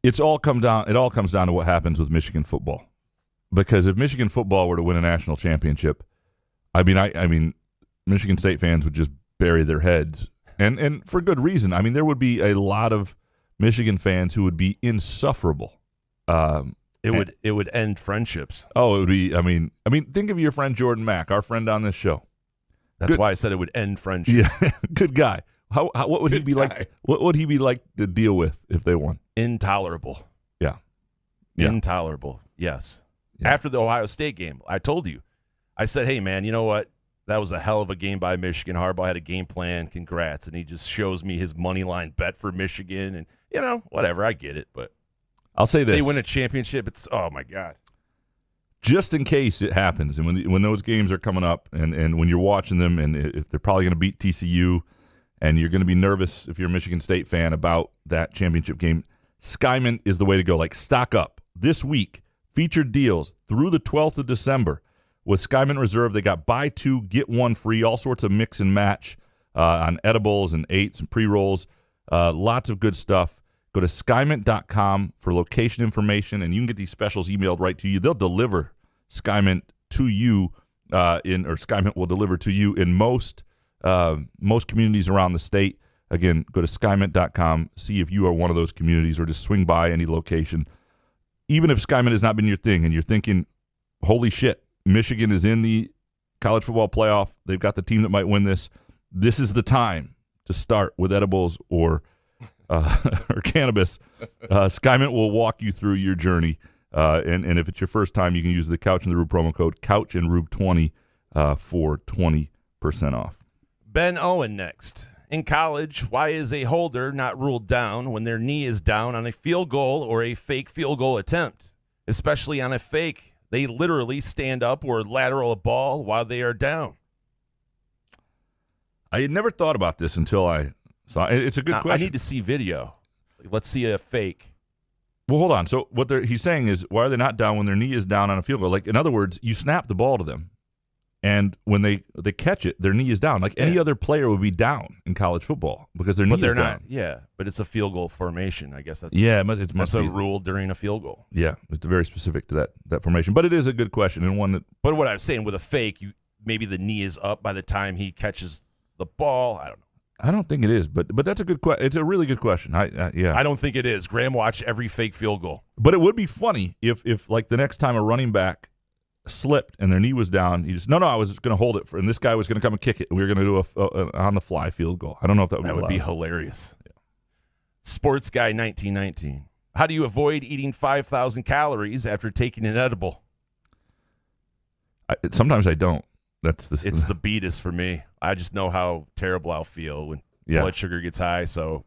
It all comes down to what happens with Michigan football. Because if Michigan football were to win a national championship, I mean, Michigan State fans would just bury their heads, and for good reason. I mean, there would be a lot of Michigan fans who would be insufferable. It would end friendships. Oh, it would be. I mean, think of your friend Jordan Mack, our friend on this show. That's why I said it would end friendships. Yeah, good guy. What would he be like? What would he be like to deal with if they won? Intolerable. Yeah. Intolerable. Yes. Yeah. After the Ohio State game, I told you. I said, hey, man, you know what? That was a hell of a game by Michigan. Harbaugh had a game plan. Congrats. And he just shows me his money line bet for Michigan. And, whatever. I get it. But I'll say this. They win a championship. It's, oh, my God. Just in case it happens, and when those games are coming up and when you're watching them, and if they're probably going to beat TCU, and you're going to be nervous if you're a Michigan State fan about that championship game, Skymint is the way to go. Like, stock up. This week, featured deals through the 12th of December. With Skymint Reserve, they got buy two, get one free, all sorts of mix and match on edibles and eights and pre-rolls. Lots of good stuff. Go to skymint.com for location information, and you can get these specials emailed right to you. They'll deliver Skymint to you, or Skymint will deliver to you in most communities around the state. Again, go to skymint.com, see if you are one of those communities, or just swing by any location. Even if Skymint has not been your thing and you're thinking, holy shit, Michigan is in the college football playoff. They've got the team that might win this. This is the time to start with edibles or cannabis. Skymint will walk you through your journey. And if it's your first time, you can use the Couch and the Rube promo code Couch and Rube 20 for 20% off. Ben Owen next. In college, why is a holder not ruled down when their knee is down on a field goal or a fake field goal attempt? Especially on a fake, they literally stand up or lateral a ball while they are down. I had never thought about this until I saw it. It's a good question. I need to see video. Let's see a fake. Well, hold on. So what he's saying is, why are they not down when their knee is down on a field goal? Like, in other words, you snap the ball to them, and when they catch it, their knee is down. Like any other player would be down in college football because their knee is down. Yeah, but it's a field goal formation. I guess that's that's a rule during a field goal. Yeah, it's very specific to that formation. But it is a good question and one that. But what I'm saying with a fake, maybe the knee is up by the time he catches the ball. I don't know. I don't think it is, but that's a good question. It's a really good question. I don't think it is. Graham watched every fake field goal. But it would be funny if like the next time a running back slipped and their knee was down, he just I was just going to hold it and this guy was going to come and kick it. We were going to do a on the fly field goal. I don't know if that would be hilarious. Yeah. Sports Guy 1919. How do you avoid eating 5,000 calories after taking an edible? Sometimes I don't. It's the Beatus for me. I just know how terrible I'll feel when blood sugar gets high, so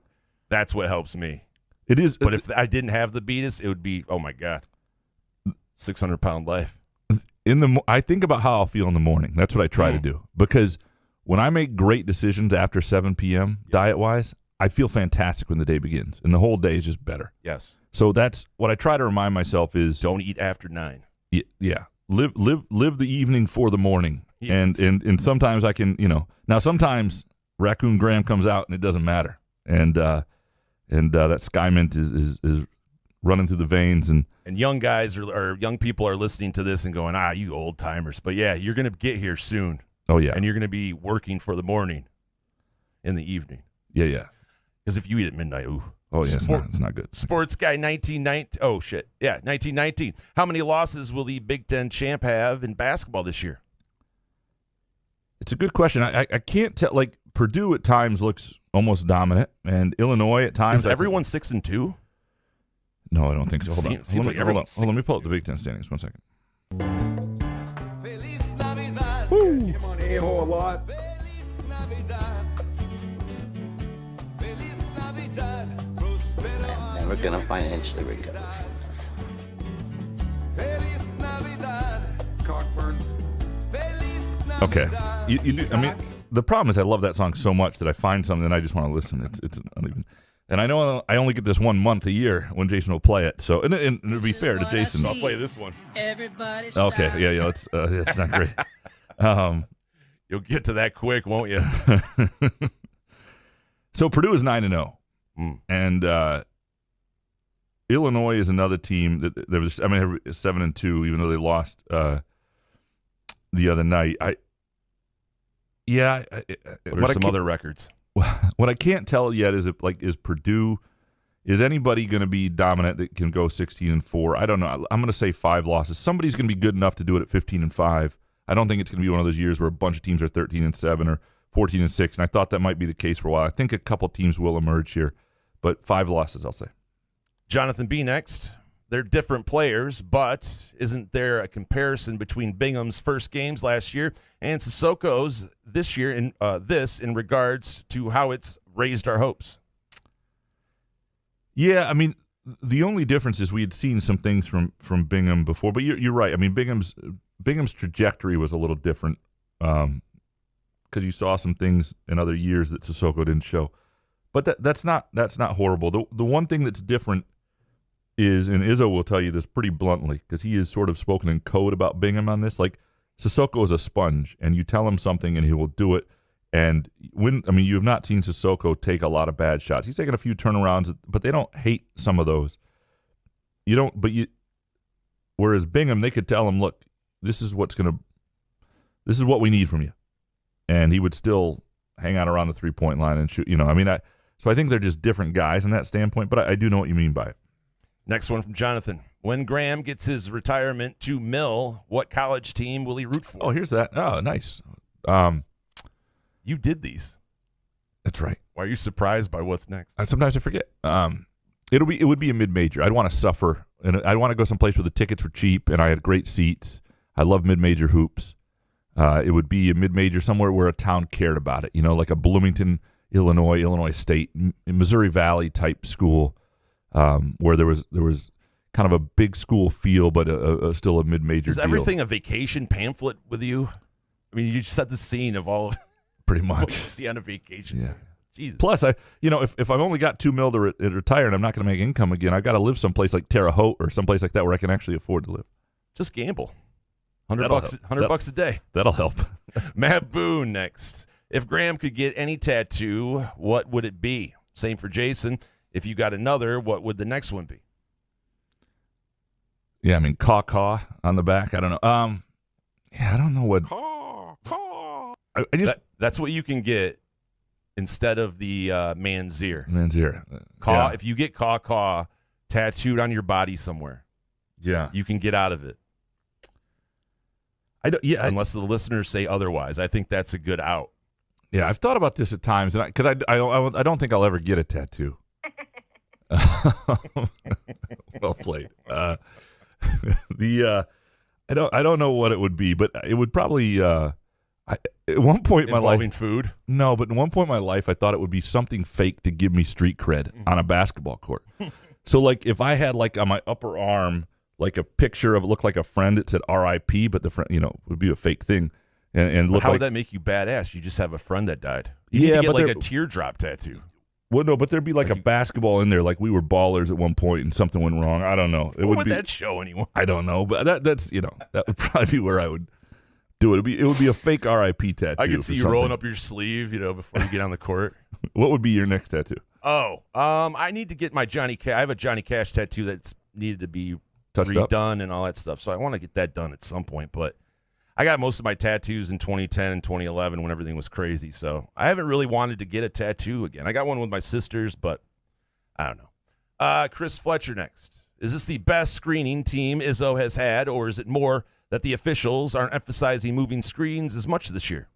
that's what helps me. It is, but if I didn't have the Beatus, it would be 600-pound life. I think about how I'll feel in the morning. That's what I try to do, because when I make great decisions after 7 p.m. diet-wise, I feel fantastic when the day begins, and the whole day is just better. Yes. So that's what I try to remind myself is don't eat after 9. Yeah. Live the evening for the morning. Yes. And sometimes I can, now sometimes Raccoon Graham comes out and it doesn't matter. And that Skymint is running through the veins. And young guys or young people are listening to this and going, you old timers. But yeah, you're going to get here soon. Oh, yeah. And you're going to be working for the morning in the evening. Yeah, yeah. Because if you eat at midnight, ooh. Oh, yeah, it's not good. Sports Guy 1919. Oh, shit. Yeah, 1919. How many losses will the Big Ten champ have in basketball this year? It's a good question. I can't tell. Like, Purdue at times looks almost dominant, and Illinois at times. Is everyone 6-2? No, I don't think so. Hold on. Let me pull up the Big Ten standings. 1 second. Feliz Navidad. Woo! Come on, a-hole a lot. Feliz Navidad. Feliz Navidad. Prospero I'm never gonna financially recover from this. Feliz Navidad. Cockburn. Feliz Navidad. Okay. You do. I mean, the problem is I love that song so much that I find something and I just want to listen. It's not even. And I know I only get this 1 month a year when Jason will play it. So, and to be fair to Jason, I'll play this one. Everybody's okay, yeah, it's not great. You'll get to that quick, won't you? So Purdue is 9-0, and Illinois is another team that there was. 7-2, even though they lost the other night. What are some other records? What I can't tell yet is is Purdue, is anybody going to be dominant that can go 16-4? I don't know. I'm going to say 5 losses. Somebody's going to be good enough to do it at 15-5. I don't think it's going to be one of those years where a bunch of teams are 13-7 or 14-6. And I thought that might be the case for a while. I think a couple teams will emerge here, but 5 losses, I'll say. Jonathan B. next. They're different players, but isn't there a comparison between Bingham's first games last year and Sissoko's this year in regards to how it's raised our hopes? Yeah, I mean, the only difference is we had seen some things from Bingham before, but you're right. I mean, Bingham's trajectory was a little different because you saw some things in other years that Sissoko didn't show. But that's not horrible. The one thing that's different is, and Izzo will tell you this pretty bluntly, because he has sort of spoken in code about Bingham on this, like Sissoko is a sponge, and you tell him something and he will do it. And you have not seen Sissoko take a lot of bad shots. He's taken a few turnarounds, but they don't hate some of those. Whereas Bingham, they could tell him, look, this is what we need from you. And he would still hang out around the 3-point line and shoot, so I think they're just different guys in that standpoint, but I do know what you mean by it. Next one from Jonathan. When Graham gets his retirement to Mill, what college team will he root for? Oh, here's that. Oh, nice. You did these. That's right. Why are you surprised by what's next? Sometimes I forget. It would be a mid-major. I'd want to suffer, and I'd want to go someplace where the tickets were cheap and I had great seats. I love mid-major hoops. It would be a mid-major somewhere where a town cared about it. Like a Bloomington, Illinois State, Missouri Valley type school, where there was kind of a big school feel, but still a mid-major. Is everything a vacation pamphlet with you? I mean, you set the scene of all of pretty what much. you see on a vacation. Yeah. Jesus. Plus, if I've only got $2 million to retire and I'm not going to make income again, I got to live someplace like Terre Haute or someplace like that where I can actually afford to live. Just gamble. $100 That'll bucks. help. $100 a day. That'll help. Matt Boone next. If Graham could get any tattoo, what would it be? Same for Jason. If you got another, what would the next one be? Yeah, I mean, caw on the back. I don't know. I don't know what. I just That's what you can get instead of the man's ear. man's ear. Caw. Yeah. If you get caw tattooed on your body somewhere, Yeah. you can get out of it. I don't. Yeah. Unless the listeners say otherwise. I think that's a good out. Yeah. I've thought about this at times, and because I don't think I'll ever get a tattoo. Well played. I don't know what it would be, but it would probably. At one point in my Involving life, food. no, but at one point in my life, I thought it would be something fake to give me street cred on a basketball court. So, like, if I had like on my upper arm, like a picture of it looked like a friend, it said R.I.P., but the friend, would be a fake thing, and look How like. would that make you badass? You just have a friend that died. You Yeah, need to get but like there- a teardrop tattoo. Well, no, but there'd be like a basketball in there, like we were ballers at one point, and something went wrong. I don't know. It What would be. that show anyone? I don't know, but that's that would probably be where I would do it. It would be a fake R.I.P. tattoo. I could see for you something. rolling up your sleeve, before you get on the court. What would be your next tattoo? Oh, I need to get my Johnny Cash. I have a Johnny Cash tattoo that's needed to be Touched up? redone and all that stuff. So I want to get that done at some point. But I got most of my tattoos in 2010 and 2011 when everything was crazy. So I haven't really wanted to get a tattoo again. I got one with my sisters, but I don't know. Chris Fletcher next. Is this the best screening team Izzo has had, or is it more that the officials aren't emphasizing moving screens as much this year?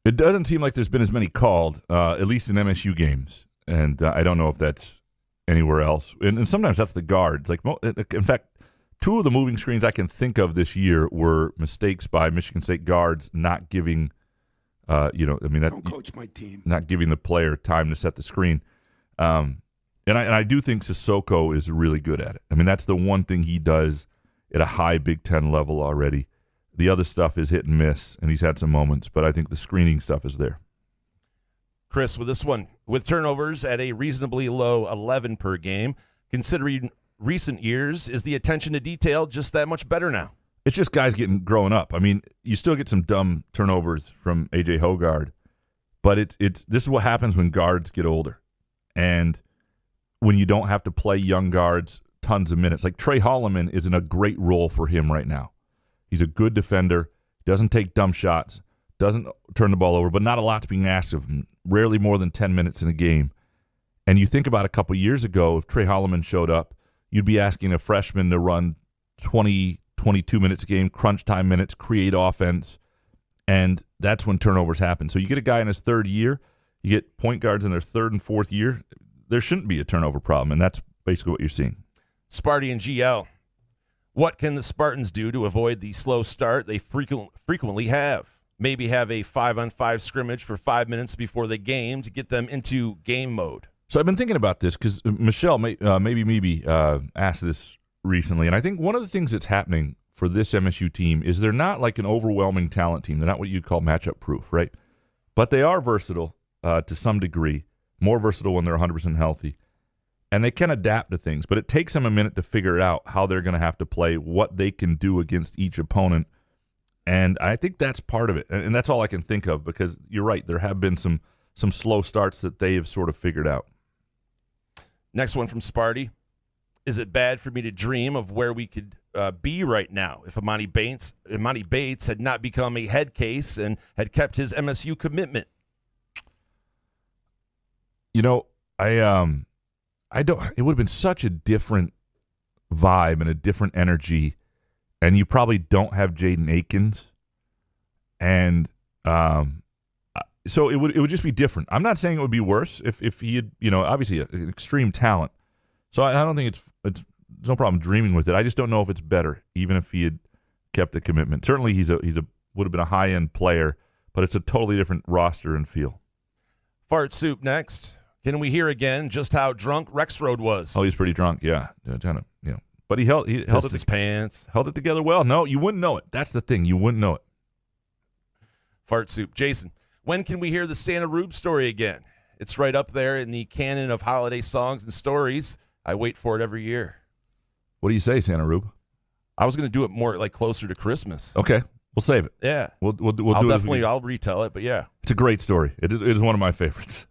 It doesn't seem like there's been as many called, at least in MSU games, and I don't know if that's anywhere else. And sometimes that's the guards. Like, in fact, two of the moving screens I can think of this year were mistakes by Michigan State guards not giving, Don't coach my team. not giving the player time to set the screen. And I do think Sissoko is really good at it. I mean, that's the one thing he does at a high Big Ten level already. The other stuff is hit and miss, and he's had some moments, but I think the screening stuff is there. Chris, with this one, with turnovers at a reasonably low 11 per game, considering recent years, is the attention to detail just that much better now? It's just guys growing up. I mean, you still get some dumb turnovers from A.J. Hogard, but this is what happens when guards get older, and when you don't have to play young guards tons of minutes. Like Trey Holloman is in a great role for him right now. He's a good defender, doesn't take dumb shots, doesn't turn the ball over, but not a lot's being asked of him. Rarely more than 10 minutes in a game. And you think about a couple years ago, if Trey Holloman showed up, you'd be asking a freshman to run 20, 22 minutes a game, crunch time minutes, create offense, and that's when turnovers happen. So you get a guy in his third year, you get point guards in their third and fourth year, there shouldn't be a turnover problem, and that's basically what you're seeing. Sparty and GL. What can the Spartans do to avoid the slow start they frequently have? Maybe have a 5-on-5 scrimmage for 5 minutes before the game to get them into game mode. So I've been thinking about this because Michelle, maybe asked this recently, and I think one of the things that's happening for this MSU team is they're not like an overwhelming talent team. They're not what you'd call matchup proof, right? But they are versatile to some degree, more versatile when they're 100% healthy. And they can adapt to things, but it takes them a minute to figure out how they're going to have to play, what they can do against each opponent. And I think that's part of it. And that's all I can think of because you're right. There have been some slow starts that they have sort of figured out. Next one from Sparty. Is it bad for me to dream of where we could be right now if Imani Bates had not become a head case and had kept his MSU commitment? I don't. It would have been such a different vibe and a different energy, and you probably don't have Jaden Akins, and so it would just be different. I'm not saying it would be worse if he had, obviously an extreme talent. So I don't think it's no problem dreaming with it. I just don't know if it's better, even if he had kept the commitment. Certainly would have been a high end player, but it's a totally different roster and feel. Fart Soup next. Can we hear again just how drunk Rexroad was? Oh, he's pretty drunk, yeah. Kind of, but he held his pants. Held it together well. No, you wouldn't know it. That's the thing. You wouldn't know it. Fart Soup. Jason, when can we hear the Santa Rube story again? It's right up there in the canon of holiday songs and stories. I wait for it every year. What do you say, Santa Rube? I was going to do it more like closer to Christmas. Okay, we'll save it. Yeah, we'll I'll do definitely. I'll retell it, but yeah, it's a great story. It is one of my favorites.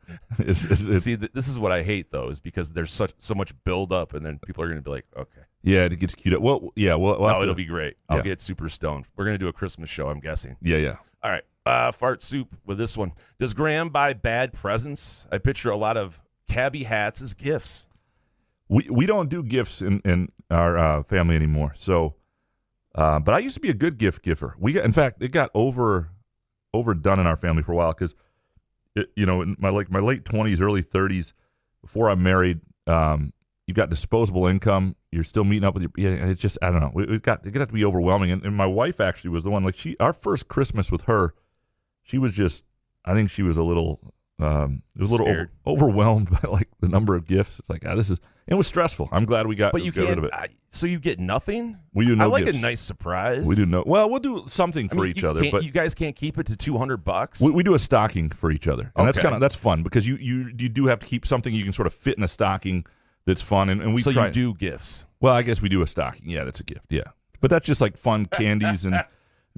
See, this is what I hate though, is because there's so much build up, and then people are going to be like, okay, yeah, it gets queued up. Well, yeah, well, it'll be great. I'll get super stoned. We're going to do a Christmas show, I'm guessing. Yeah. All right, Fart Soup with this one. Does Graham buy bad presents? I picture a lot of cabbie hats as gifts. We don't do gifts in our family anymore. So, but I used to be a good gift giver. In fact, it got overdone in our family for a while because, in my late 20s, early 30s, before I'm married, you got disposable income. You're still meeting up with it's just, I don't know. It got to be overwhelming. And my wife actually was the one. Our first Christmas with her, she was just, I think she was a little. It was a little overwhelmed by the number of gifts. It's it was stressful. I'm glad we got rid of it. So you get nothing? We do no I like gifts. a nice surprise. We do no. Well, we'll do something for each other, but you guys can't keep it to $200. We do a stocking for each other, and that's fun because you do have to keep something you can sort of fit in a stocking that's fun, and we. So try, you do gifts? Well, I guess we do a stocking. Yeah, that's a gift. Yeah, but that's just fun candies and.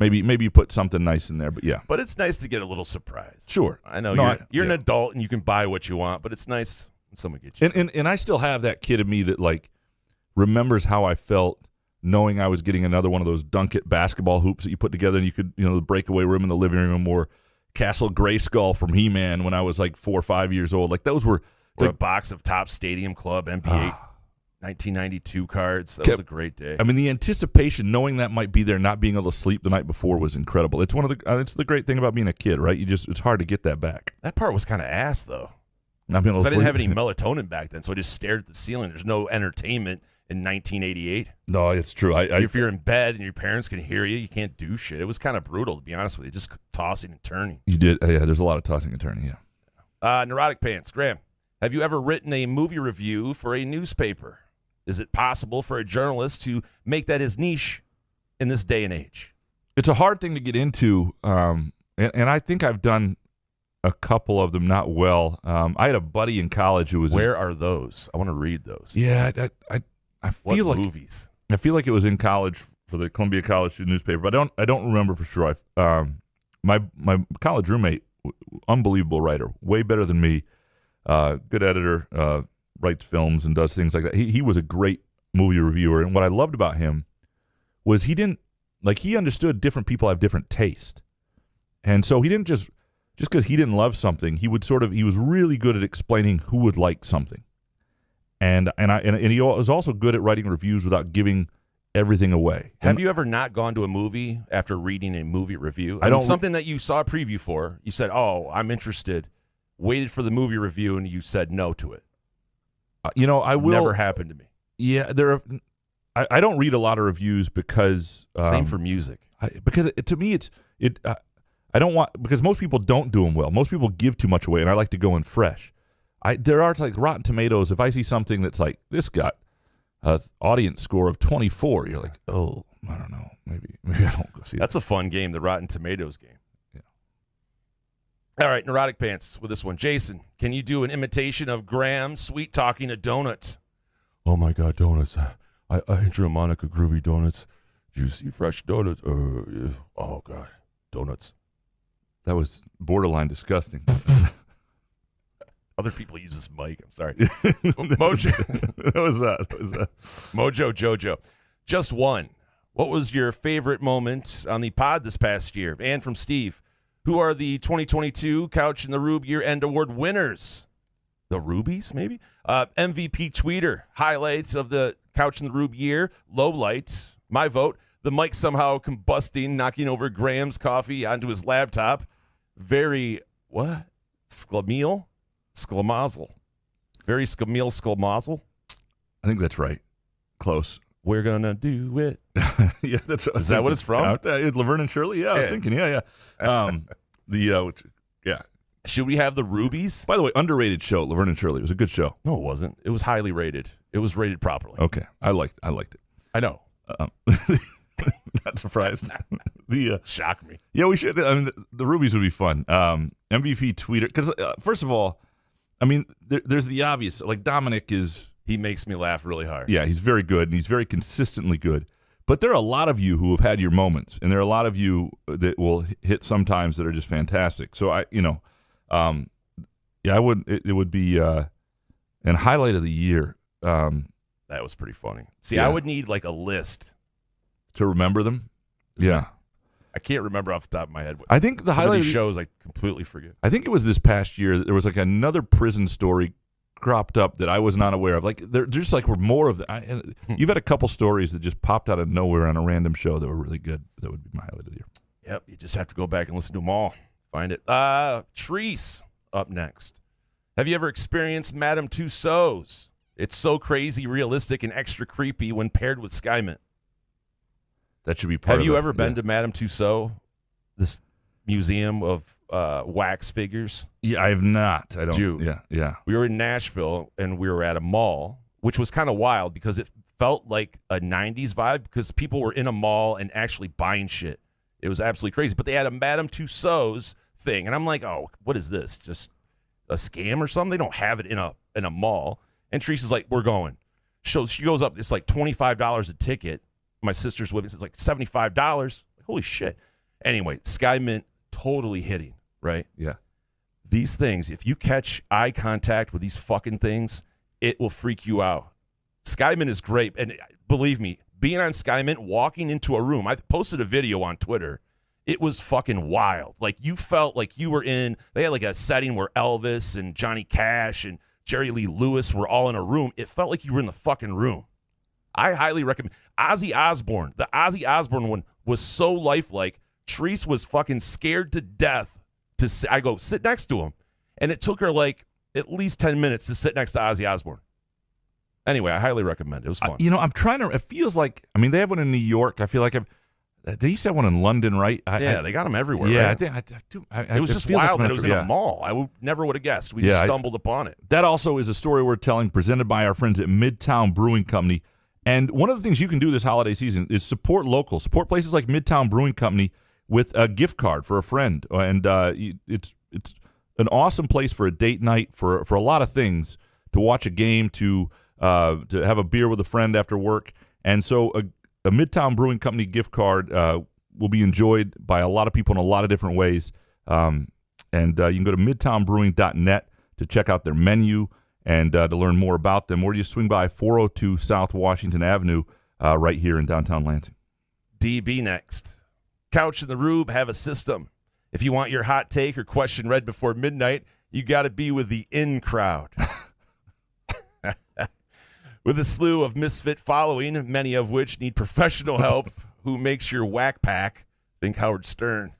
Maybe you put something nice in there, but yeah. But it's nice to get a little surprise. Sure. I know you're an adult and you can buy what you want, but it's nice when someone gets you. And I still have that kid in me that remembers how I felt knowing I was getting another one of those Dunk-It basketball hoops that you put together and you could, the breakaway room in the living room, or Castle Grayskull from He-Man when I was 4 or 5 years old. Those were a box of Top Stadium Club NBA 1992 cards. That was a great day. I mean, the anticipation, knowing that might be there, not being able to sleep the night before was incredible. It's it's the great thing about being a kid, right? It's hard to get that back. That part was kind of ass though. Not being able to sleep. I didn't have any melatonin back then, so I just stared at the ceiling. There's no entertainment in 1988. No, it's true. If you're in bed and your parents can hear you, you can't do shit. It was kind of brutal, to be honest with you, just tossing and turning. You did, yeah. There's a lot of tossing and turning, yeah. Neurotic Pants, Graham, have you ever written a movie review for a newspaper? Is it possible for a journalist to make that his niche in this day and age? It's a hard thing to get into, and I think I've done a couple of them not well. I had a buddy in college who was. Where are those? I want to read those. Yeah, I feel what movies? I feel like it was in college for the Columbia College newspaper, but I don't remember for sure. My college roommate, unbelievable writer, way better than me, good editor. Writes films and does things like that. He was a great movie reviewer, and what I loved about him was he understood different people have different taste, and so he didn't just because he didn't love something, he was really good at explaining who would like something, and he was also good at writing reviews without giving everything away. Have you ever not gone to a movie after reading a movie review? Something that you saw a preview for, you said, "Oh, I'm interested," waited for the movie review, and you said no to it. I will. Never happened to me. Yeah, I don't read a lot of reviews because same for music. To me I don't want, because most people don't do them well. Most people give too much away, and I like to go in fresh. There are Rotten Tomatoes. If I see something that's this got an audience score of 24, you're like, oh, I don't know, maybe I don't go see that. That's a fun game, the Rotten Tomatoes game. All right, Neurotic Pants with this one. Jason, can you do an imitation of Graham sweet talking a donut? Oh, my God, donuts. I enjoy Monica Groovy donuts. Juicy, fresh donuts. Oh, God, donuts. That was borderline disgusting. Other people use this mic. I'm sorry. Mojo. That was Mojo Jojo. Just one. What was your favorite moment on the pod this past year? And from Steve. Who are the 2022 Couch in the Rube Year End Award winners? The Rubies, maybe? MVP tweeter, highlights of the Couch in the Rube year, low light, my vote. The mic somehow combusting, knocking over Graham's coffee onto his laptop. Very, what? Schlemiel? Schlemazel. Very schlemazel. I think that's right. Close. We're going to do it. Yeah, that's what Is that what it's from? Laverne and Shirley? Yeah, I was thinking. Yeah. Yeah. Should we have the Rubies? By the way, underrated show, Laverne and Shirley. It was a good show. No, it wasn't. It was highly rated. It was rated properly. Okay. I liked it. I know. Not surprised. Shock me. Yeah, we should. I mean, the Rubies would be fun. MVP tweeter. Because, first of all, I mean, there's the obvious. Like, Dominic is... He makes me laugh really hard. Yeah, he's very good, and he's very consistently good. But there are a lot of you who have had your moments, and there are a lot of you that will hit sometimes that are just fantastic. So, I would. It would be an highlight of the year. That was pretty funny. See, yeah. I would need like a list to remember them. Yeah. I can't remember off the top of my head. I think the Some highlight of these shows I completely forget. I think it was this past year that there was like another prison story cropped up that I was not aware of. Like there just like were more of the. You've had a couple stories that just popped out of nowhere on a random show that were really good. That would be my highlight of the year. Yep, you just have to go back and listen to them all. Find it. Treese up next. Have you ever experienced Madame Tussauds? It's so crazy, realistic, and extra creepy when paired with Sky Mint. That should be part of it. Have you ever been to Madame Tussauds, this museum of wax figures? Yeah, I have not. I don't. Dude, yeah. We were in Nashville, and we were at a mall, which was kind of wild because it felt like a 90s vibe because people were in a mall and actually buying shit. It was absolutely crazy. But they had a Madame Tussauds thing, and I'm like, oh, what is this? Just a scam or something? They don't have it in a mall. And Teresa's like, we're going. So she goes up. It's like $25 a ticket. My sister's with me. It's like $75. Holy shit. Anyway, Sky Mint totally hitting, right? Yeah. These things, if you catch eye contact with these fucking things, it will freak you out. Sky Mint is great. And believe me, being on Sky Mint, walking into a room, I posted a video on Twitter. It was fucking wild. Like you felt like you were in, they had like a setting where Elvis and Johnny Cash and Jerry Lee Lewis were all in a room. It felt like you were in the fucking room. I highly recommend. Ozzy Osbourne, the Ozzy Osbourne one was so lifelike. Treese was fucking scared to death I go, sit next to him. And it took her like at least 10 minutes to sit next to Ozzy Osbourne. Anyway, I highly recommend it. It was fun. I'm trying to, it feels like, I mean, they have one in New York. I feel like they used to have one in London, right? They got them everywhere. Yeah, right? I do. It was just wild that it was in a mall. I never would have guessed. We just stumbled upon it. That also is a story we're telling, presented by our friends at Midtown Brewing Company. And one of the things you can do this holiday season is support local. Support places like Midtown Brewing Company with a gift card for a friend. And it's an awesome place for a date night, for a lot of things, to watch a game, to have a beer with a friend after work. And so a Midtown Brewing Company gift card will be enjoyed by a lot of people in a lot of different ways. And you can go to midtownbrewing.net to check out their menu and to learn more about them. Or you swing by 402 South Washington Avenue right here in downtown Lansing. DB next. Couch and the Rube have a system. If you want your hot take or question read before midnight, you got to be with the in crowd. With a slew of misfit following, many of which need professional help, who makes your whack pack? Think Howard Stern.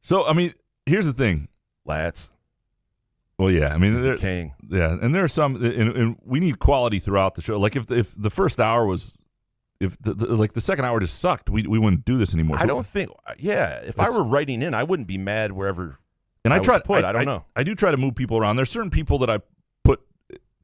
So, I mean, here's the thing. Lads. Well, yeah. I mean, the king. Yeah, and there are some, and we need quality throughout the show. Like, if the first hour was, if the second hour just sucked, we wouldn't do this anymore. So I don't think, if I were writing in, I wouldn't be mad wherever and I try, put. I don't know. I do try to move people around. There's certain people that I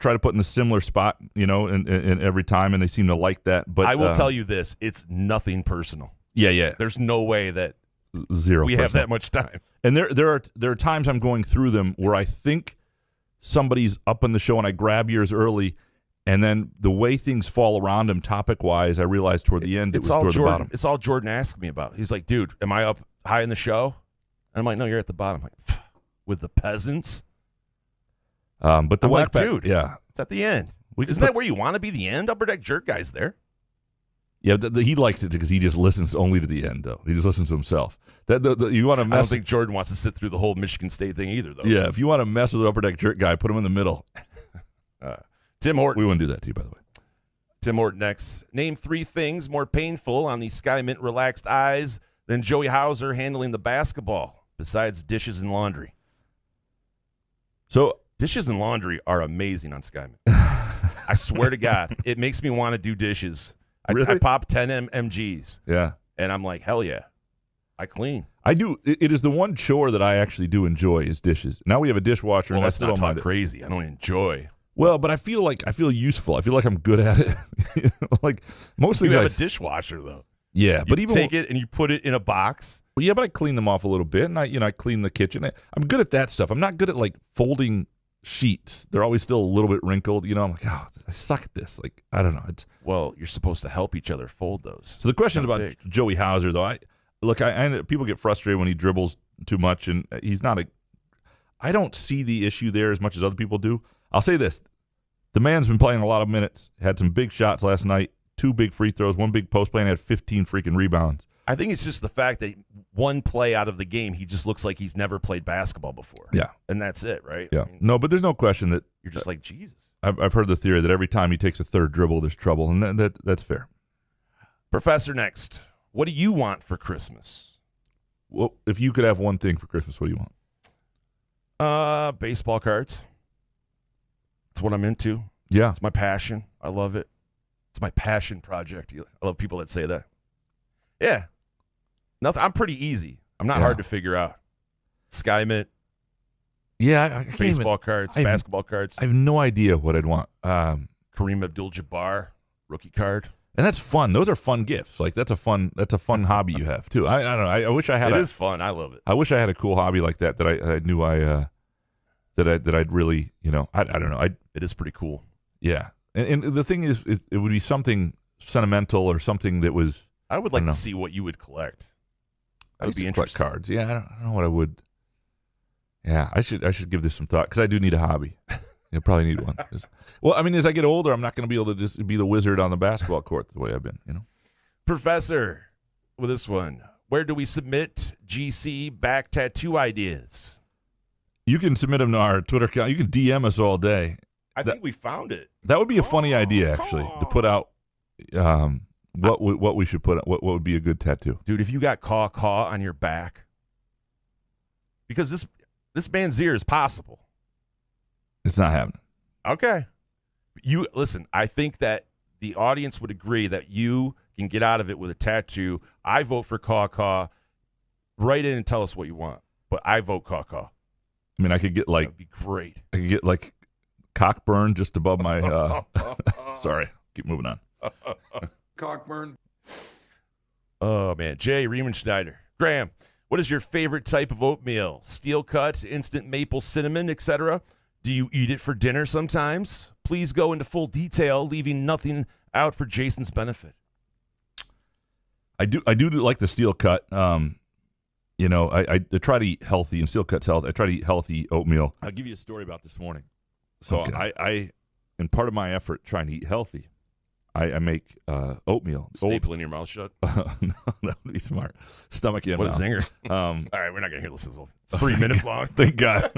try to put in a similar spot, in every time, and they seem to like that. But I will tell you this: it's nothing personal. Yeah. There's no way that 0%. We have that much time. And there are times I'm going through them where I think somebody's up in the show, and I grab yours early, and then the way things fall around them topic wise, I realize toward the end it was toward the bottom. It's all Jordan asked me about. He's like, "Dude, am I up high in the show?" And I'm like, "No, you're at the bottom." I'm like, with the peasants. But the whack dude, yeah, it's at the end. Isn't that where you want to be? The end? Upper Deck Jerk Guy's there. Yeah, he likes it because he just listens only to the end, though. He just listens to himself. You want to I don't think Jordan wants to sit through the whole Michigan State thing either, though. Yeah, if you want to mess with the Upper Deck Jerk guy, put him in the middle. Tim Horton. We wouldn't do that to you, by the way. Tim Horton next. Name 3 things more painful on the Sky Mint relaxed eyes than Joey Hauser handling the basketball, besides dishes and laundry. So dishes and laundry are amazing on Sky Mint. I swear to God, it makes me want to do dishes. Really? I pop 10 mgs. Yeah. And I'm like, hell yeah. I clean. I do. It is the one chore that I actually do enjoy is dishes. Now we have a dishwasher. Well, and I that's still not don't mind it. crazy. I don't enjoy. Well, but I feel useful. I feel like I'm good at it. Like mostly you have a dishwasher though. Yeah, you but even take it and you put it in a box. Well, yeah, but I clean them off a little bit, and I clean the kitchen. I'm good at that stuff. I'm not good at like folding sheets. They're always still a little bit wrinkled. I'm like, oh, I suck at this. Like, I don't know. Well, you're supposed to help each other fold those. So the question about Joey Hauser, though, I people get frustrated when he dribbles too much, and he's not I don't see the issue there as much as other people do. I'll say this: the man's been playing a lot of minutes. Had some big shots last night. 2 big free throws, 1 big post play, and had 15 freaking rebounds. I think it's just the fact that one play out of the game, he just looks like he's never played basketball before. Yeah. And that's it, right? Yeah. No, but there's no question that you're just like, Jesus. I've heard the theory that every time he takes a third dribble, there's trouble, and that's fair. Professor next. What do you want for Christmas? Well, if you could have one thing for Christmas, what do you want? Baseball cards. That's what I'm into. Yeah. It's my passion. I love it. It's my passion project. I love people that say that. Yeah. Nothing. I'm pretty easy. I'm not hard to figure out. Sky Mint. Yeah. Baseball cards, basketball cards. I have no idea what I'd want. Kareem Abdul-Jabbar, rookie card. And that's fun. Those are fun gifts. Like that's a fun hobby you have too. I don't know. I wish I had. It is fun. I love it. I wish I had a cool hobby like that. That I knew that I'd really I don't know. It is pretty cool. Yeah. And the thing is it would be something sentimental or something that was. I would like to see what you would collect. That would be interesting. Cards. Yeah, I don't know what I would. Yeah, I should give this some thought because I do need a hobby. I probably need one. Well, I mean, as I get older, I'm not going to be able to just be the wizard on the basketball court the way I've been. Professor, with this one, where do we submit GC back tattoo ideas? You can submit them to our Twitter account. You can DM us all day. I think we found it. That would be a funny idea, actually, to put out what we should put. What would be a good tattoo, dude? If you got caw on your back, because this man's ear is possible. It's not happening. Okay, you listen. I think that the audience would agree that you can get out of it with a tattoo. I vote for caw. Write in and tell us what you want, but I vote caw. I mean, I could get like that'd be great. I could get like cockburn just above my. Sorry, keep moving on. Cockburn. Oh man, Jay Riemenschneider, Graham. What is your favorite type of oatmeal? Steel cut, instant maple cinnamon, etc. Do you eat it for dinner sometimes? Please go into full detail, leaving nothing out for Jason's benefit. I do like the steel cut. I try to eat healthy, and steel cut's healthy. I try to eat healthy oatmeal. I'll give you a story about this morning. So I in part of my effort trying to eat healthy, I make oatmeal. Staple in your mouth shut? No, that would be smart. Stomach in. What a zinger. All right, we're not going to hear this. It's 3 minutes long. Thank God.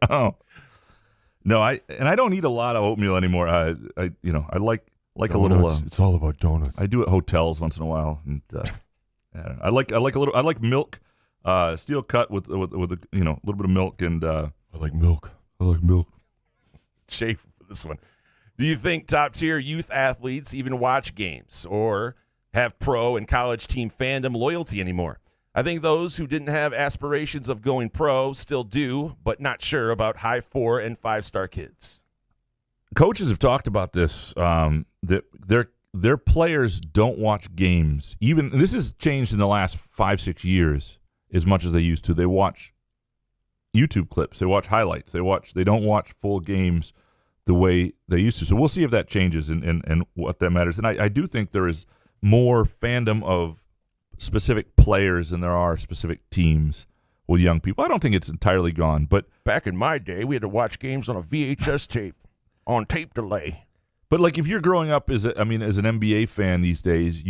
Oh. No, I don't eat a lot of oatmeal anymore. I like donuts. A little. It's all about donuts. I do it at hotels once in a while, and I like a little. I like milk, steel cut with a little bit of milk, and I like milk. Jay, for this one, do you think top tier youth athletes even watch games or have pro and college team fandom loyalty anymore? I think those who didn't have aspirations of going pro still do, but not sure about high 4 and 5-star kids. Coaches have talked about this, that their players don't watch games. Even this has changed in the last 5-6 years as much as they used to. They watch YouTube clips. They watch highlights. They don't watch full games the way they used to. So we'll see if that changes and what that matters. And I do think there is more fandom of specific players than there are specific teams with young people. I don't think it's entirely gone, but back in my day, we had to watch games on a VHS tape on tape delay. But like if you're growing up as an NBA fan these days,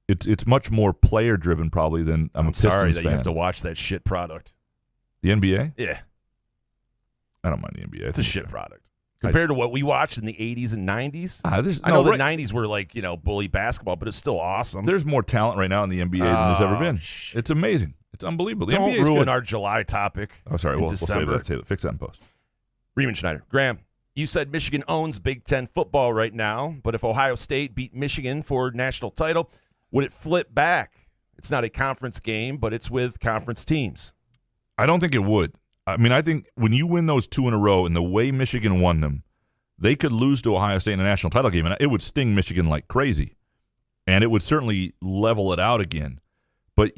it's much more player driven probably than I'm a Pistons sorry that fan. you have to watch that shit product. The NBA? Yeah, I don't mind the NBA. it's a shit product compared to what we watched in the 80s and 90s. I know the 90s were like, bully basketball, but it's still awesome. There's more talent right now in the NBA than there's ever been. Shit. It's amazing. It's unbelievable. The Don't NBA is ruin good. our July topic. Oh, sorry. in We'll save December. that. Fix that in post. Riemann Schneider. Graham, you said Michigan owns Big Ten football right now, but if Ohio State beat Michigan for national title, would it flip back? It's not a conference game, but it's with conference teams. I don't think it would. I mean, I think when you win those 2 in a row and the way Michigan won them, they could lose to Ohio State in a national title game, and it would sting Michigan like crazy. And it would certainly level it out again. But